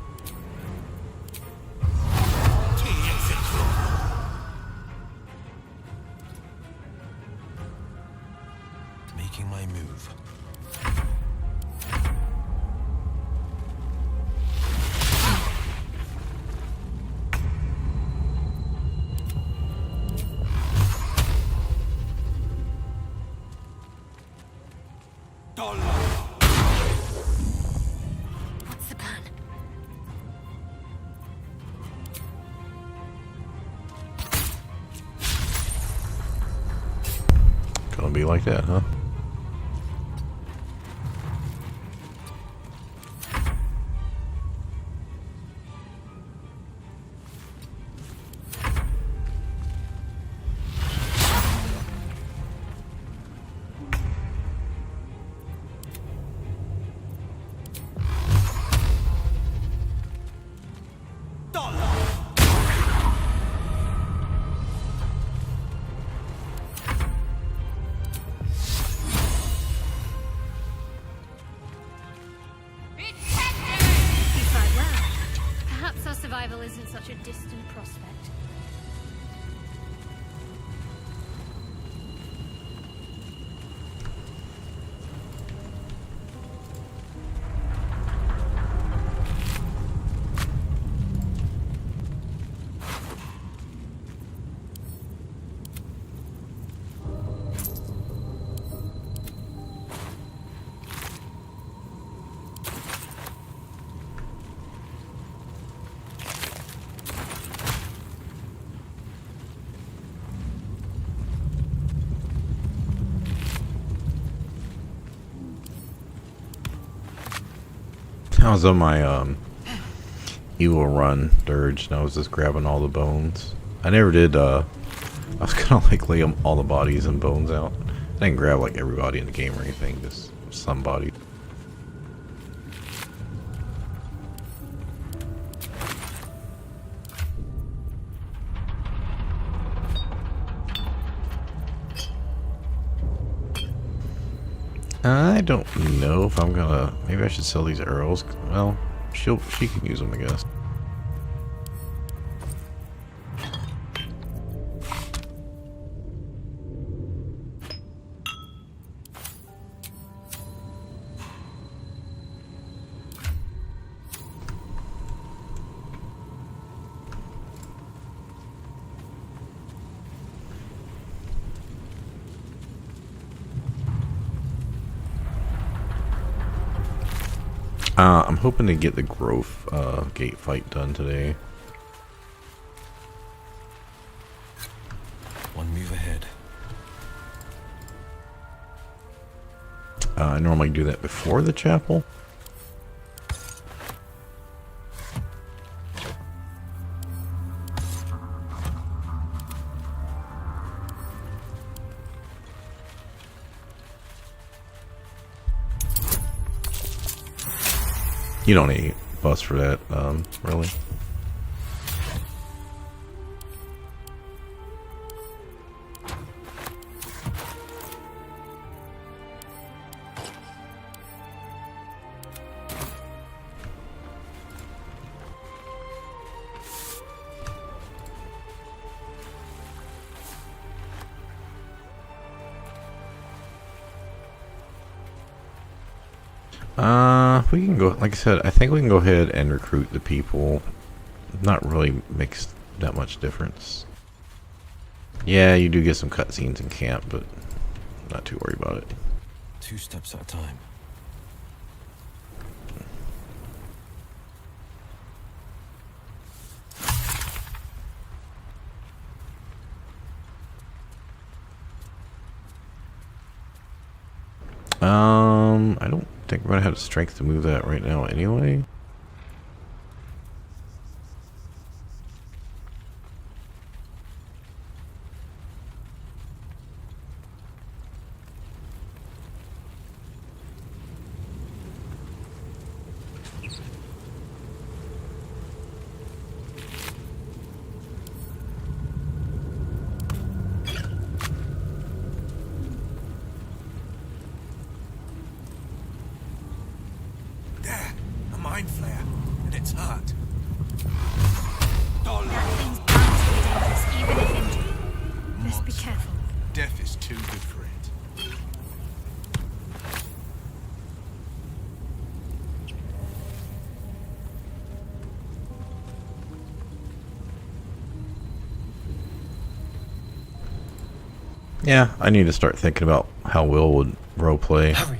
Making my move. What's the plan? Gonna be like that, huh? You fight well. Perhaps our survival isn't such a distant prospect. I was on my evil run dirge, and I was just grabbing all the bones. I never did. I was gonna like lay all the bodies and bones out. I didn't grab like everybody in the game or anything, just some body. I don't know if I'm gonna. Maybe I should sell these arrows. Well, she can use them, I guess. I'm hoping to get the growth gate fight done today. One move ahead. I normally do that before the chapel. You don't need bus for that, really. We can go, like I said, I think we can go ahead and recruit the people. Not really makes that much difference. Yeah, you do get some cutscenes in camp, but not too worried about it. 2 steps at a time. I don't think we're gonna have the strength to move that right now anyway. There, a mind flare, and it's hurt. That thing's bound to be dangerous, even if injured. Let's be careful. Death is too good for it. Yeah, I need to start thinking about how Will would roleplay. Hurry.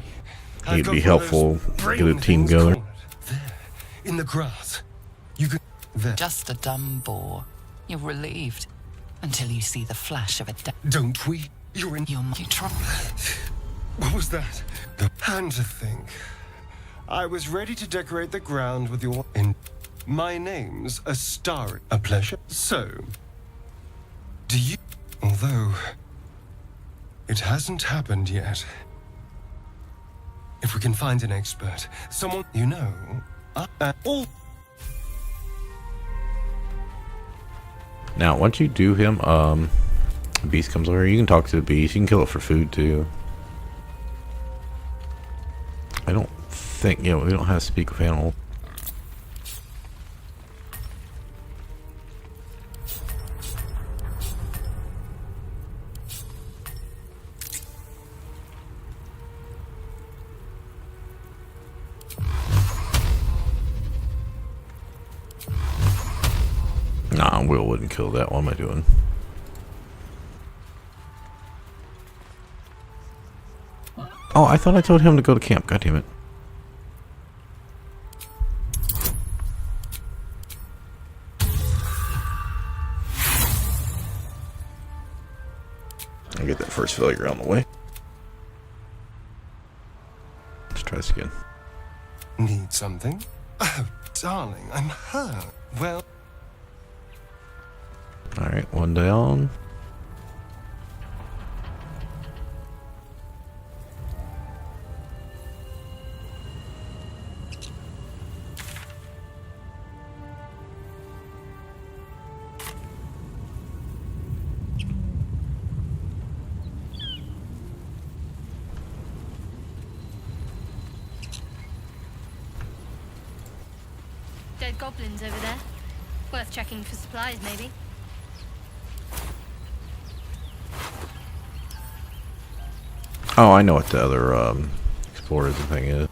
He'd be helpful, get a team together. There, in the grass. You can... There. Just a dumb bore. You're relieved until you see the flash of a Don't we? You're in... you try. What was that? And to think. I was ready to decorate the ground with your... My name's a star. A pleasure. So... Do you... Although... It hasn't happened yet. If we can find an expert, someone you know, all... Now, once you do him, the beast comes over. You can talk to the beast. You can kill it for food too. I don't think, we don't have to speak with animals. Nah, Will wouldn't kill that. What am I doing? Oh, I thought I told him to go to camp. God damn it. I'll get that first failure on the way. Let's try this again. Need something? Oh, darling, I'm hurt. Well... Alright, one down. Dead goblins over there. Worth checking for supplies, maybe. Oh, I know what the other explorers thing is.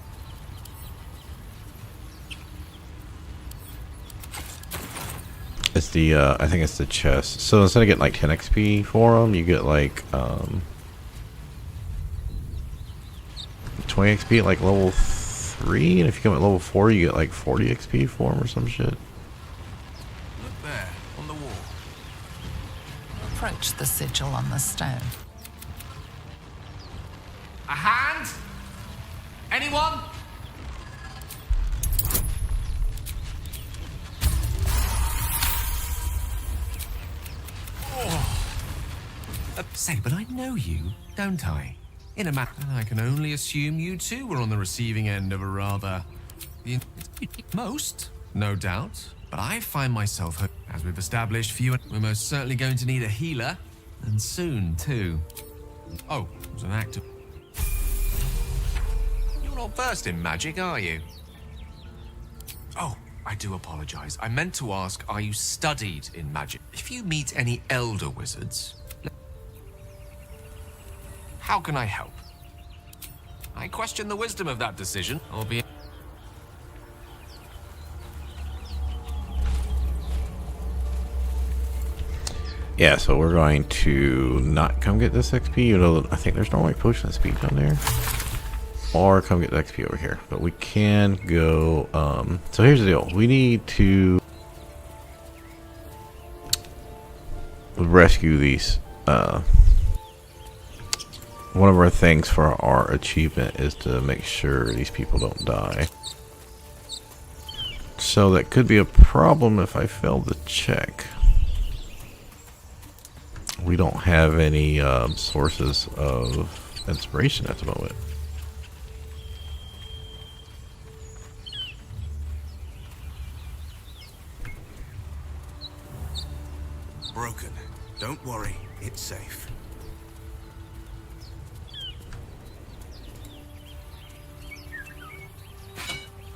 It's the I think it's the chest. So instead of getting like 10 XP for them, you get like 20 XP at like level 3, and if you come at level 4, you get like 40 XP for them or some shit. Look there, on the wall. Approach the sigil on the stone. A hand? Anyone? Say, but I know you, don't I? In a And I can only assume you too were on the receiving end of a rather Most, no doubt. But I find myself, as we've established, we're most certainly going to need a healer. And soon, too. Oh, there's an actor. You're not versed in magic, are you? Oh, I do apologize. I meant to ask, are you studied in magic? If you meet any elder wizards, how can I help? I question the wisdom of that decision, albeit... Yeah, so we're going to not come get this XP. You know, I think there's normally potion speed down there. Or come get the XP over here. But we can go... so here's the deal. We need to... rescue these... one of our things for our achievement is to make sure these people don't die. So that could be a problem if I fail the check. We don't have any sources of inspiration at the moment. Broken. Don't worry, it's safe.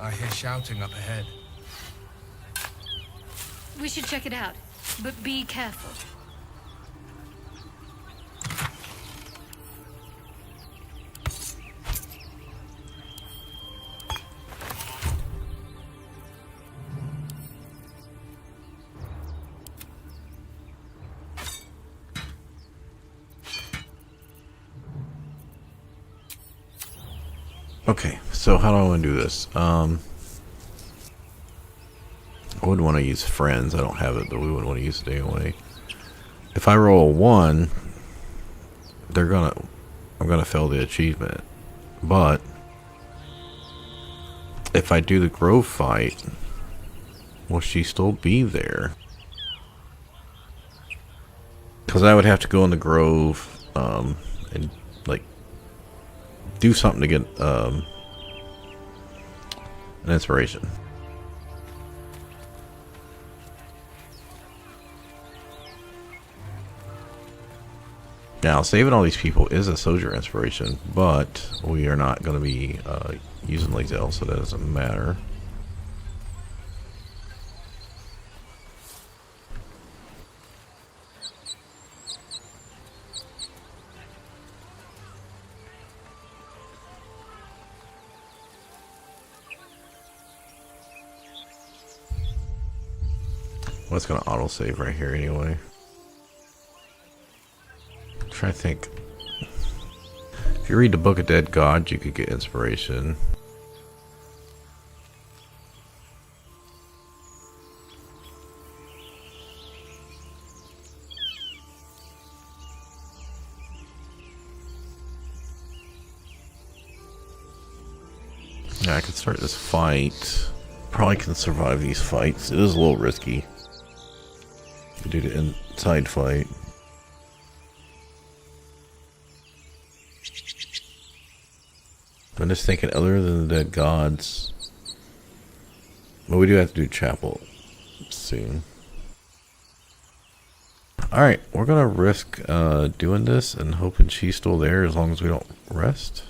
I hear shouting up ahead. We should check it out, but be careful. Okay, so how do I want to do this? I wouldn't want to use friends. I don't have it, but we wouldn't want to use it anyway. If I roll a 1, I'm gonna fail the achievement. But if I do the grove fight, will she still be there? Because I would have to go in the grove and like do something to get an inspiration. Now, saving all these people is a soldier inspiration, but we are not going to be using Lazel, so that doesn't matter. Well, it's going to autosave right here anyway. I think if you read the Book of Dead Gods, you could get inspiration. Yeah, I could start this fight. Probably can survive these fights. It is a little risky to do the inside fight. I'm just thinking, other than the dead gods, but we do have to do chapel soon. Alright, we're gonna risk doing this and hoping she's still there as long as we don't rest.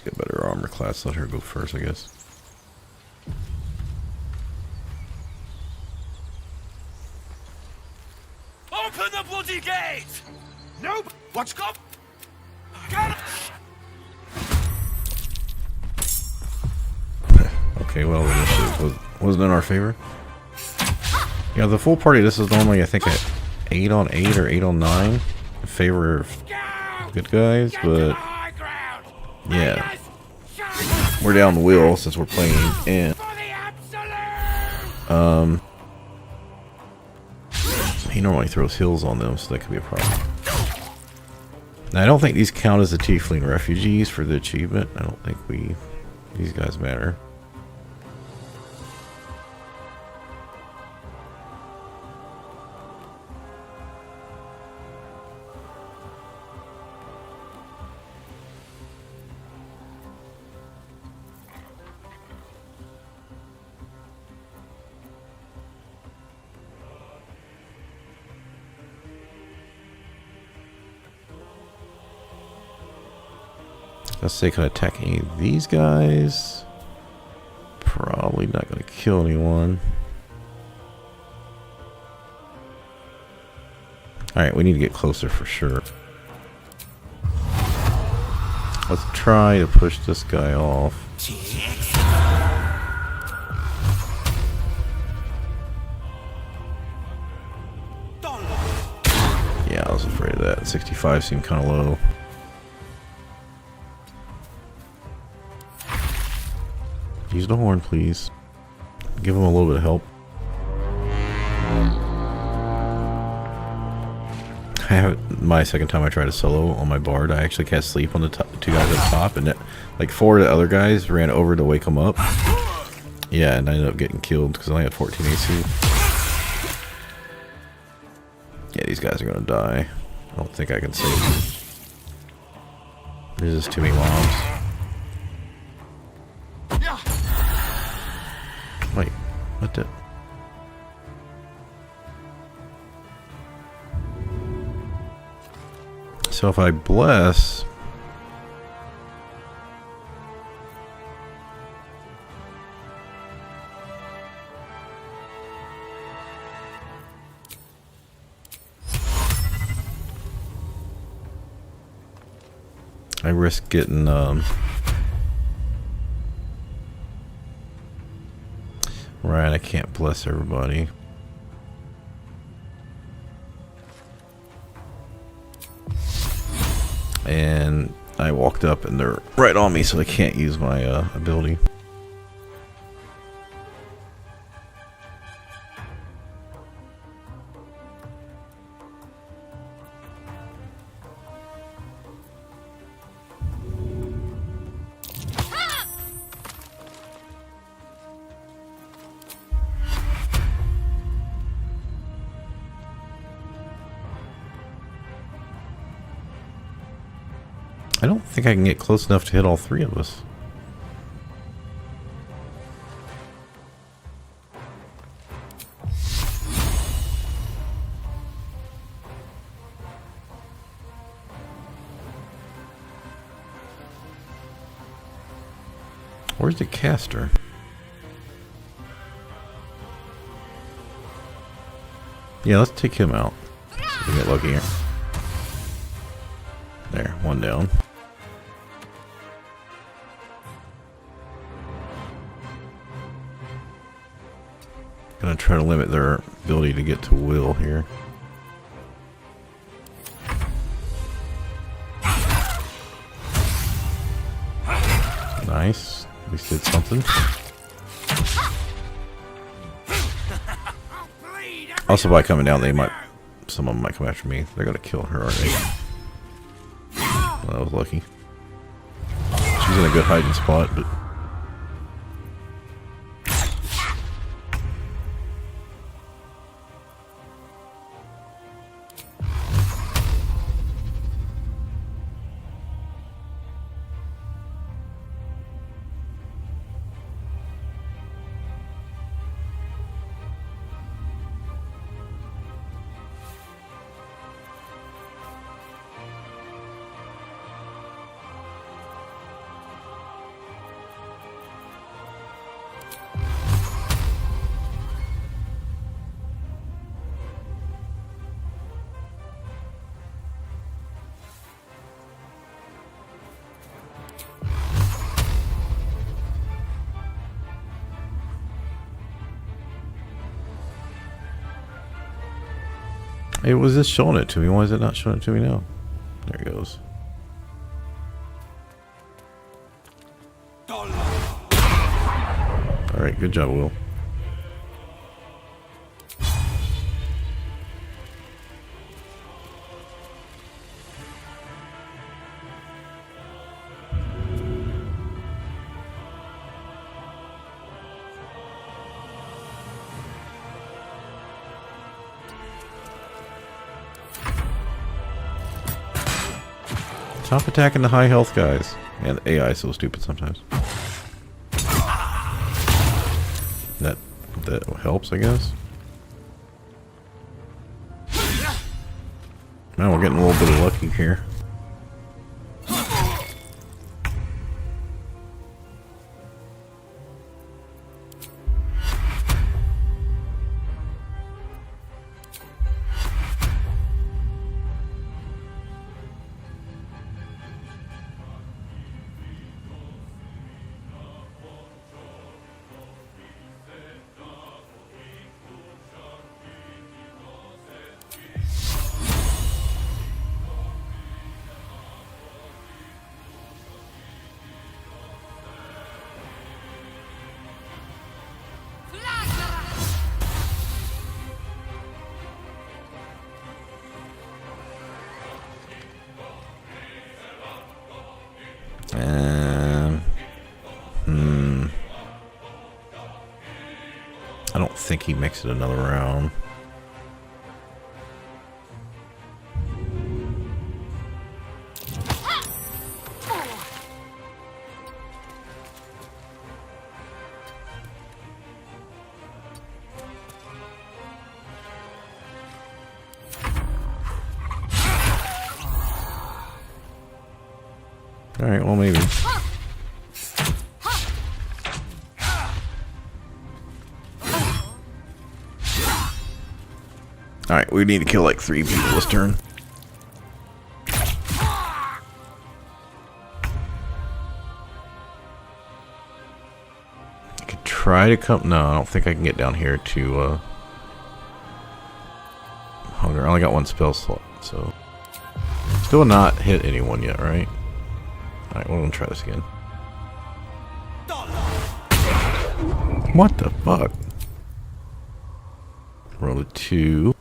Get better armor class. Let her go first, I guess. Open the bloody gate! Nope! What's up? Get Okay, well, this wasn't in our favor. Yeah, the full party, this is normally, I think, at 8 on 8 or 8 on 9 in favor of good guys, but yeah, we're down Wyll since we're playing in. He normally throws heals on them, so that could be a problem. Now, I don't think these count as the Tiefling refugees for the achievement. I don't think these guys matter. Let's say, can I attack any of these guys? Probably not going to kill anyone. Alright, we need to get closer for sure. Let's try to push this guy off. Yeah, I was afraid of that. 65 seemed kind of low. Use the horn, please. Give him a little bit of help. I have my second time I tried a solo on my bard. I actually cast sleep on the two guys up top, and like 4 of the other guys ran over to wake them up. Yeah, and I ended up getting killed because I only had 14 AC. Yeah, these guys are gonna die. I don't think I can save them. There's just too many mobs. Wait, what the? So if I bless, I risk getting right, I can't bless everybody. And I walked up and they're right on me, so I can't use my ability. I don't think I can get close enough to hit all 3 of us. Where's the caster? Yeah, let's take him out. See if we get lucky here. There, 1 down. Gonna try to limit their ability to get to Wyll here. Nice. At least did something. Also, by coming down, some of them might come after me. They're gonna kill her, aren't they? Well, I was lucky. She's in a good hiding spot, but. It was just showing it to me. Why is it not showing it to me now? There it goes. Alright, good job, Wyll. Stop attacking the high health guys. Man, the AI is so stupid sometimes. That helps, I guess. Man, we're getting a little bit of lucky here. think he makes it another round. Alright, well maybe. Alright, we need to kill like 3 people this turn. I could try to come... No, I don't think I can get down here to... Oh, I only got 1 spell slot, so... Still not hit anyone yet, right? Alright, we're gonna try this again. What the fuck? Roll a 2.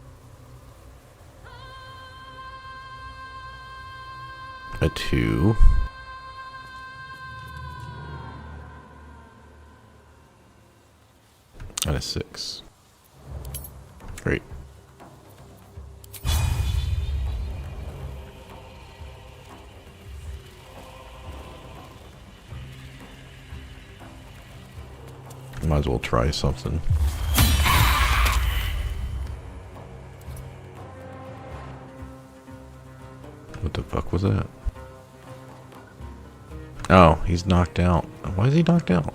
A 2. And a 6. Great. Might as well try something. What the fuck was that? Oh, he's knocked out. Why is he knocked out?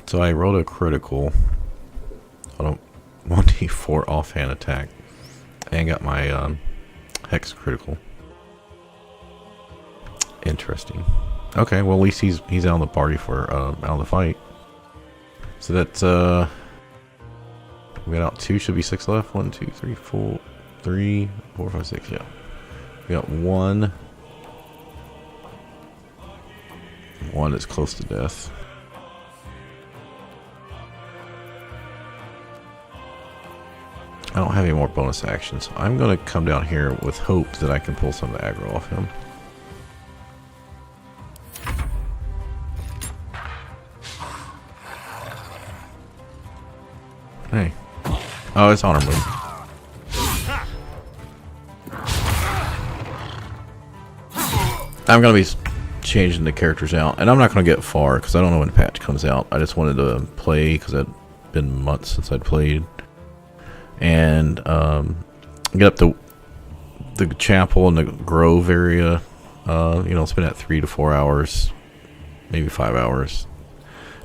So I rolled a critical on a 1d4 offhand attack and got my hex critical. Interesting. Okay, well at least he's out of the party for out of the fight. So that's we got out 2, should be 6 left. 1, 2, 3, 4, 3, 4, 5, 6. Yeah, we got 1. One is close to death. I don't have any more bonus actions. I'm going to come down here with hope that I can pull some of the aggro off him. Hey. Oh, it's honor move. I'm going to be changing the characters out. And I'm not going to get far because I don't know when the patch comes out. I just wanted to play because it had been months since I'd played. And get up the chapel and the grove area. You know, spend that 3 to 4 hours, maybe 5 hours,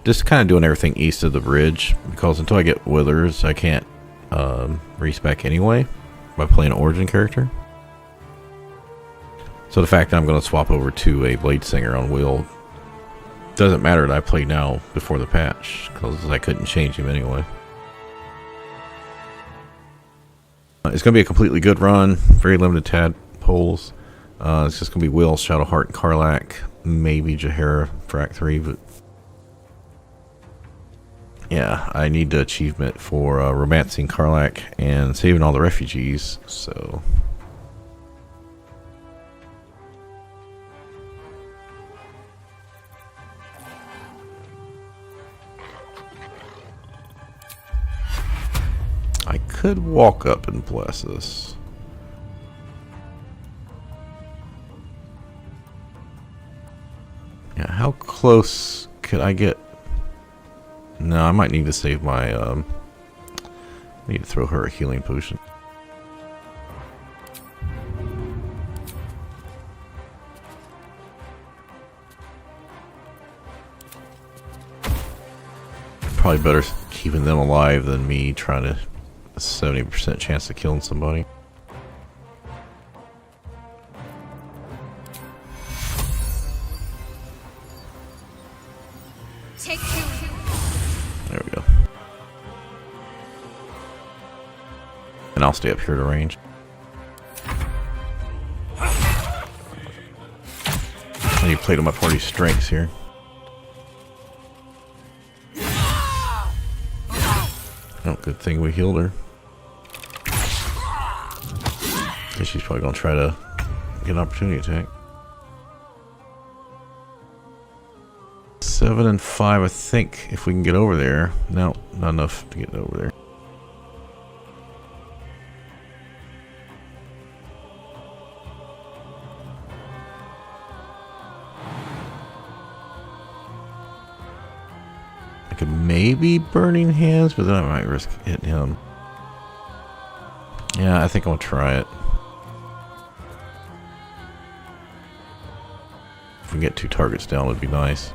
just kind of doing everything east of the bridge. Because until I get withers, I can't respec anyway by playing an origin character. So the fact that I'm going to swap over to a blade singer on Wyll doesn't matter that I play now before the patch, because I couldn't change him anyway. It's going to be a completely good run. Very limited tadpoles. It's just going to be Wyll, Shadowheart, and Karlach. Maybe Jaheira for Act 3. But yeah, I need the achievement for romancing Karlach and saving all the refugees. So I could walk up and bless this. Yeah, how close could I get? No, I might need to save my, need to throw her a healing potion. Probably better keeping them alive than me trying to 70% chance of killing somebody. Take 2. There we go. And I'll stay up here to range. I need to play to my party's strengths here. Oh, Good thing we healed her. Guess she's probably gonna try to get an opportunity attack. 7 and 5, I think, if we can get over there. No, not enough to get over there. I could maybe burning hands, but then I might risk hitting him. Yeah, I think I'll try it. If we get 2 targets down, it would be nice.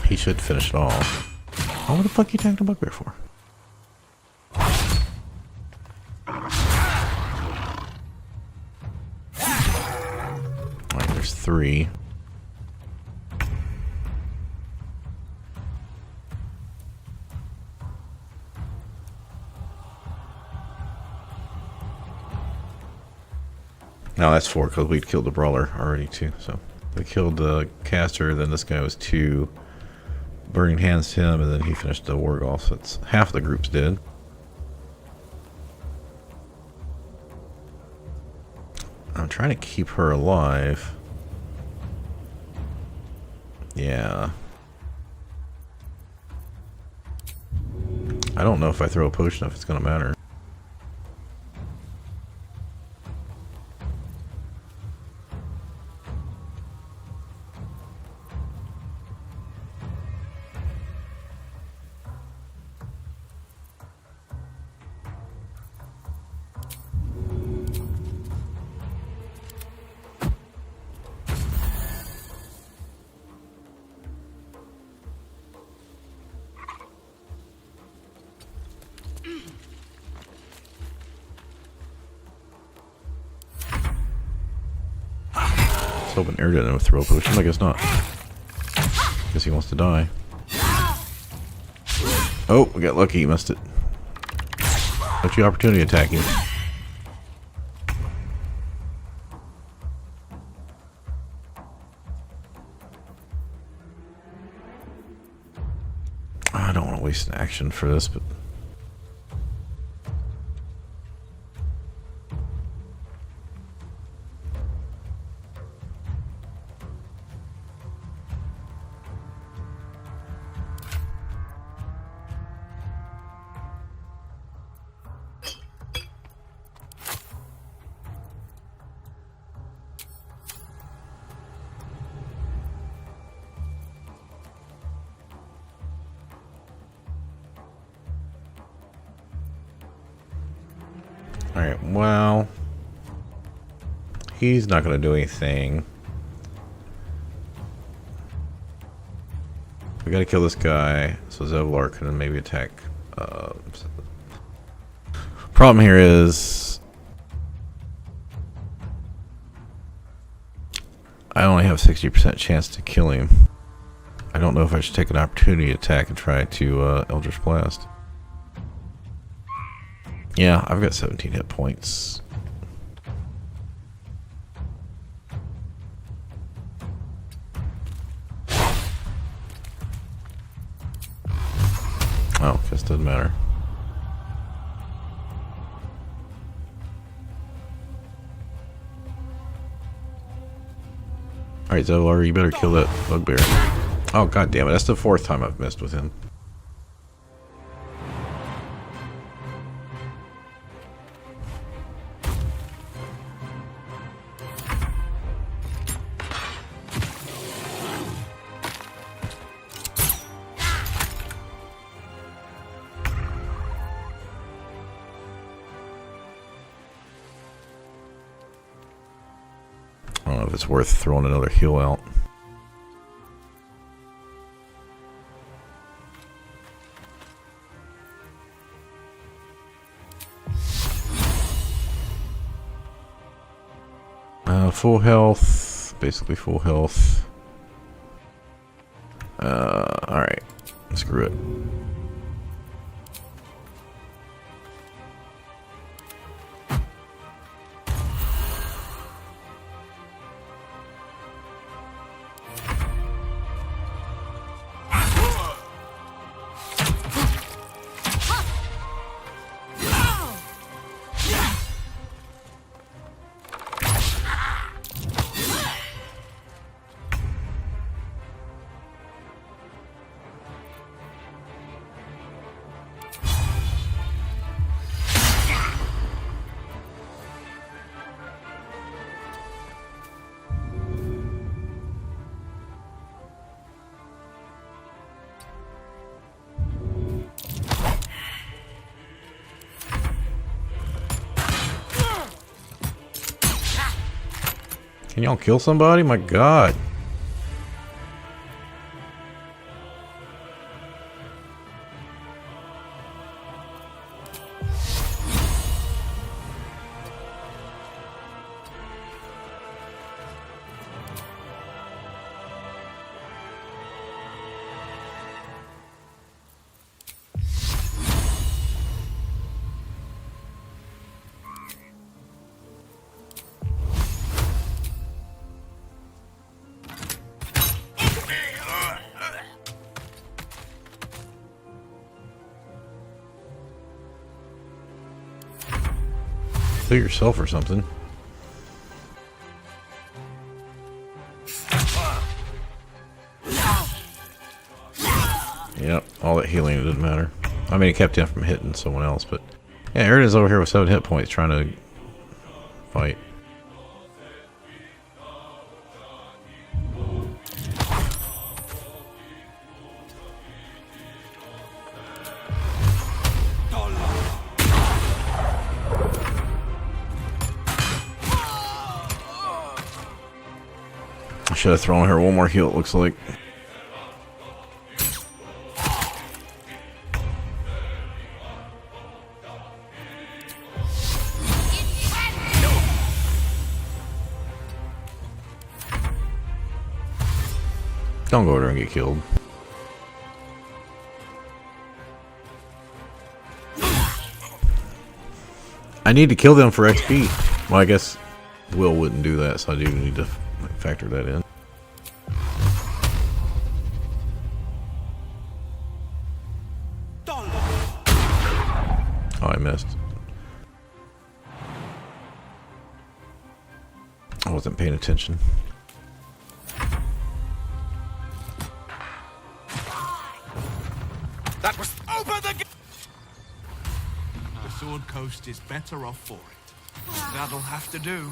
He should finish it off. Oh, what the fuck you attacked a bugbear for? Alright, there's 3. No, that's 4 because we'd killed the brawler already too. So we killed the caster, then this guy was 2. Burning hands to him, and then he finished the warg off. So it's half the group's dead. I'm trying to keep her alive. Yeah. I don't know if I throw a potion if it's gonna matter. Hoping Air didn't throw a potion. I guess not. Guess he wants to die. Oh, we got lucky. He missed it. What's your opportunity attacking? I don't want to waste an action for this, but. Alright, well, he's not going to do anything. We got to kill this guy, so Zevlar can maybe attack. Problem here is I only have a 60% chance to kill him. I don't know if I should take an opportunity attack and try to Eldritch Blast. Yeah, I've got 17 hit points. Oh, guess doesn't matter. Alright, Zevlar, you better kill that bugbear. Oh, god damn it. That's the 4th time I've messed with him. I don't know if it's worth throwing another heal out. Full health, basically full health. Screw it. Can y'all kill somebody? My god. Kill yourself or something. Yep, all that healing, it didn't matter. I mean, it kept him from hitting someone else, but yeah, here it is over here with 7 hit points trying to fight. I should have thrown her one more heal, it looks like. Don't go over there and get killed. I need to kill them for XP. Well, I guess Wyll wouldn't do that, so I do need to factor that in. Oh, I missed. I wasn't paying attention. That was over the Sword Coast is better off for it. That'll have to do.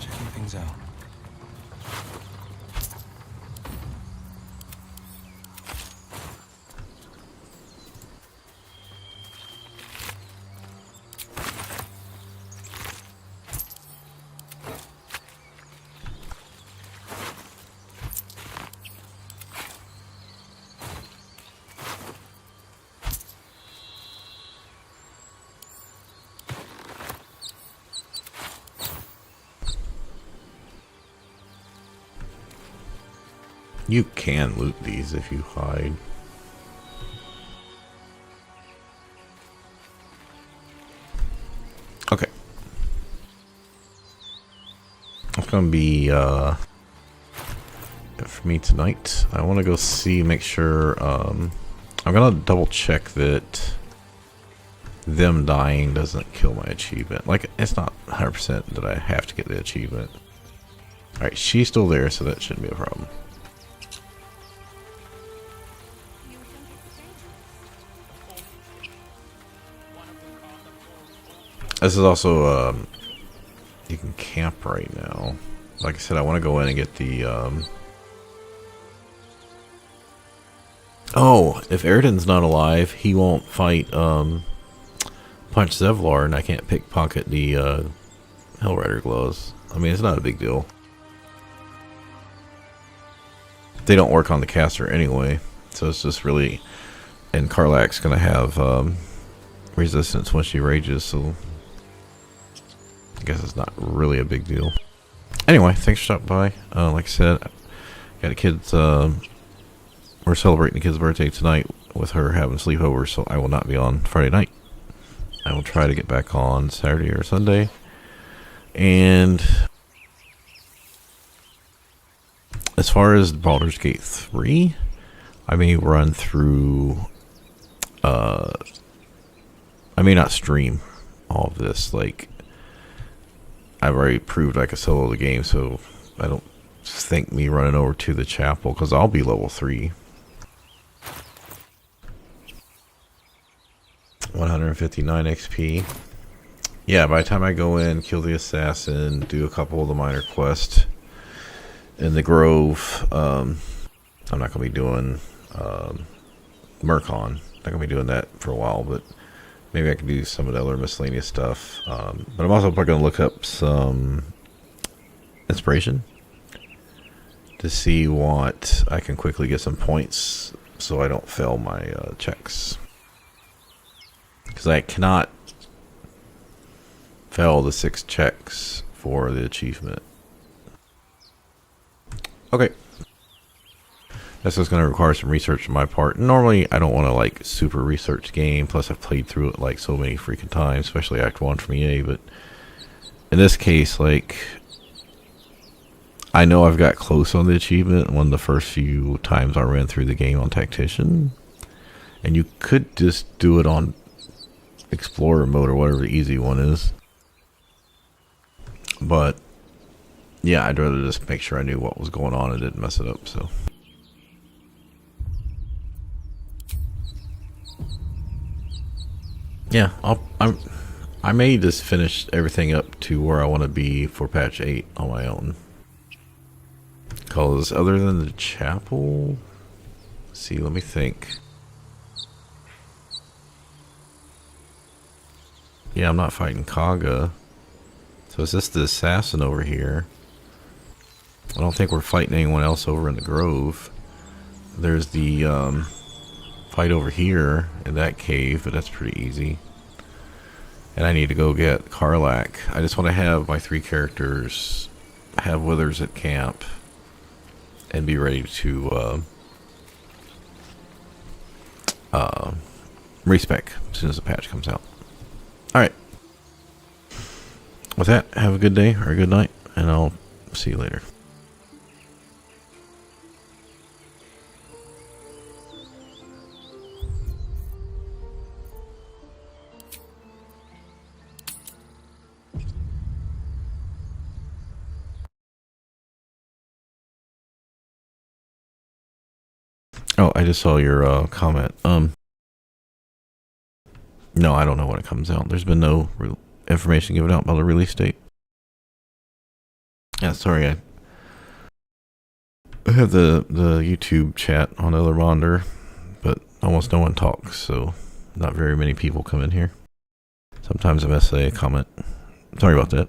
Checking things out. You can loot these if you hide. Okay. It's gonna be it for me tonight. I want to go see, make sure. I'm gonna double check that them dying doesn't kill my achievement. Like, it's not 100% that I have to get the achievement. All right, she's still there, so that shouldn't be a problem. This is also, you can camp right now. Like I said, I want to go in and get the, oh, if Eridan's not alive, he won't fight, Punch Zevlar, and I can't pickpocket the, Hellrider gloves. I mean, it's not a big deal. they don't work on the caster anyway. So it's just really, and Karlach's gonna have resistance when she rages, so I guess it's not really a big deal. Anyway, thanks for stopping by. Like I said, got a kid's. We're celebrating the kid's birthday tonight with her having a sleepover, so I will not be on Friday night. I will try to get back on Saturday or Sunday. And as far as Baldur's Gate 3, I may run through. I may not stream all of this. Like, I've already proved I can solo the game, so I don't think me running over to the chapel, because I'll be level 3. 159 XP. Yeah, by the time I go in, kill the assassin, do a couple of the minor quests in the Grove, I'm not going to be doing Murkon. Not going to be doing that for a while, but maybe I can do some of the other miscellaneous stuff. But I'm also probably going to look up some inspiration to see what I can quickly get some points so I don't fail my checks. Because I cannot fail the 6 checks for the achievement. Okay. This is going to require some research on my part. Normally, I don't want to like super research the game. Plus, I've played through it like so many freaking times, especially Act 1 from EA. But in this case, like, I know I've got close on the achievement one of the first few times I ran through the game on Tactician. And you could just do it on Explorer mode or whatever the easy one is. But yeah, I'd rather just make sure I knew what was going on and didn't mess it up. So yeah, I may just finish everything up to where I want to be for patch 8 on my own. Because other than the chapel, let's see, let me think. Yeah, I'm not fighting Kaga. So is this the assassin over here? I don't think we're fighting anyone else over in the Grove. There's the fight over here in that cave, but that's pretty easy. And I need to go get Karlach. I just want to have my 3 characters have withers at camp and be ready to respec as soon as the patch comes out. Alright. With that, have a good day or a good night, and I'll see you later. Oh, I just saw your comment. No, I don't know when it comes out. There's been no information given out about the release date. Yeah, sorry, I have the YouTube chat on the other monitor, but almost no one talks, so not very many people come in here. Sometimes I miss a comment. Sorry about that.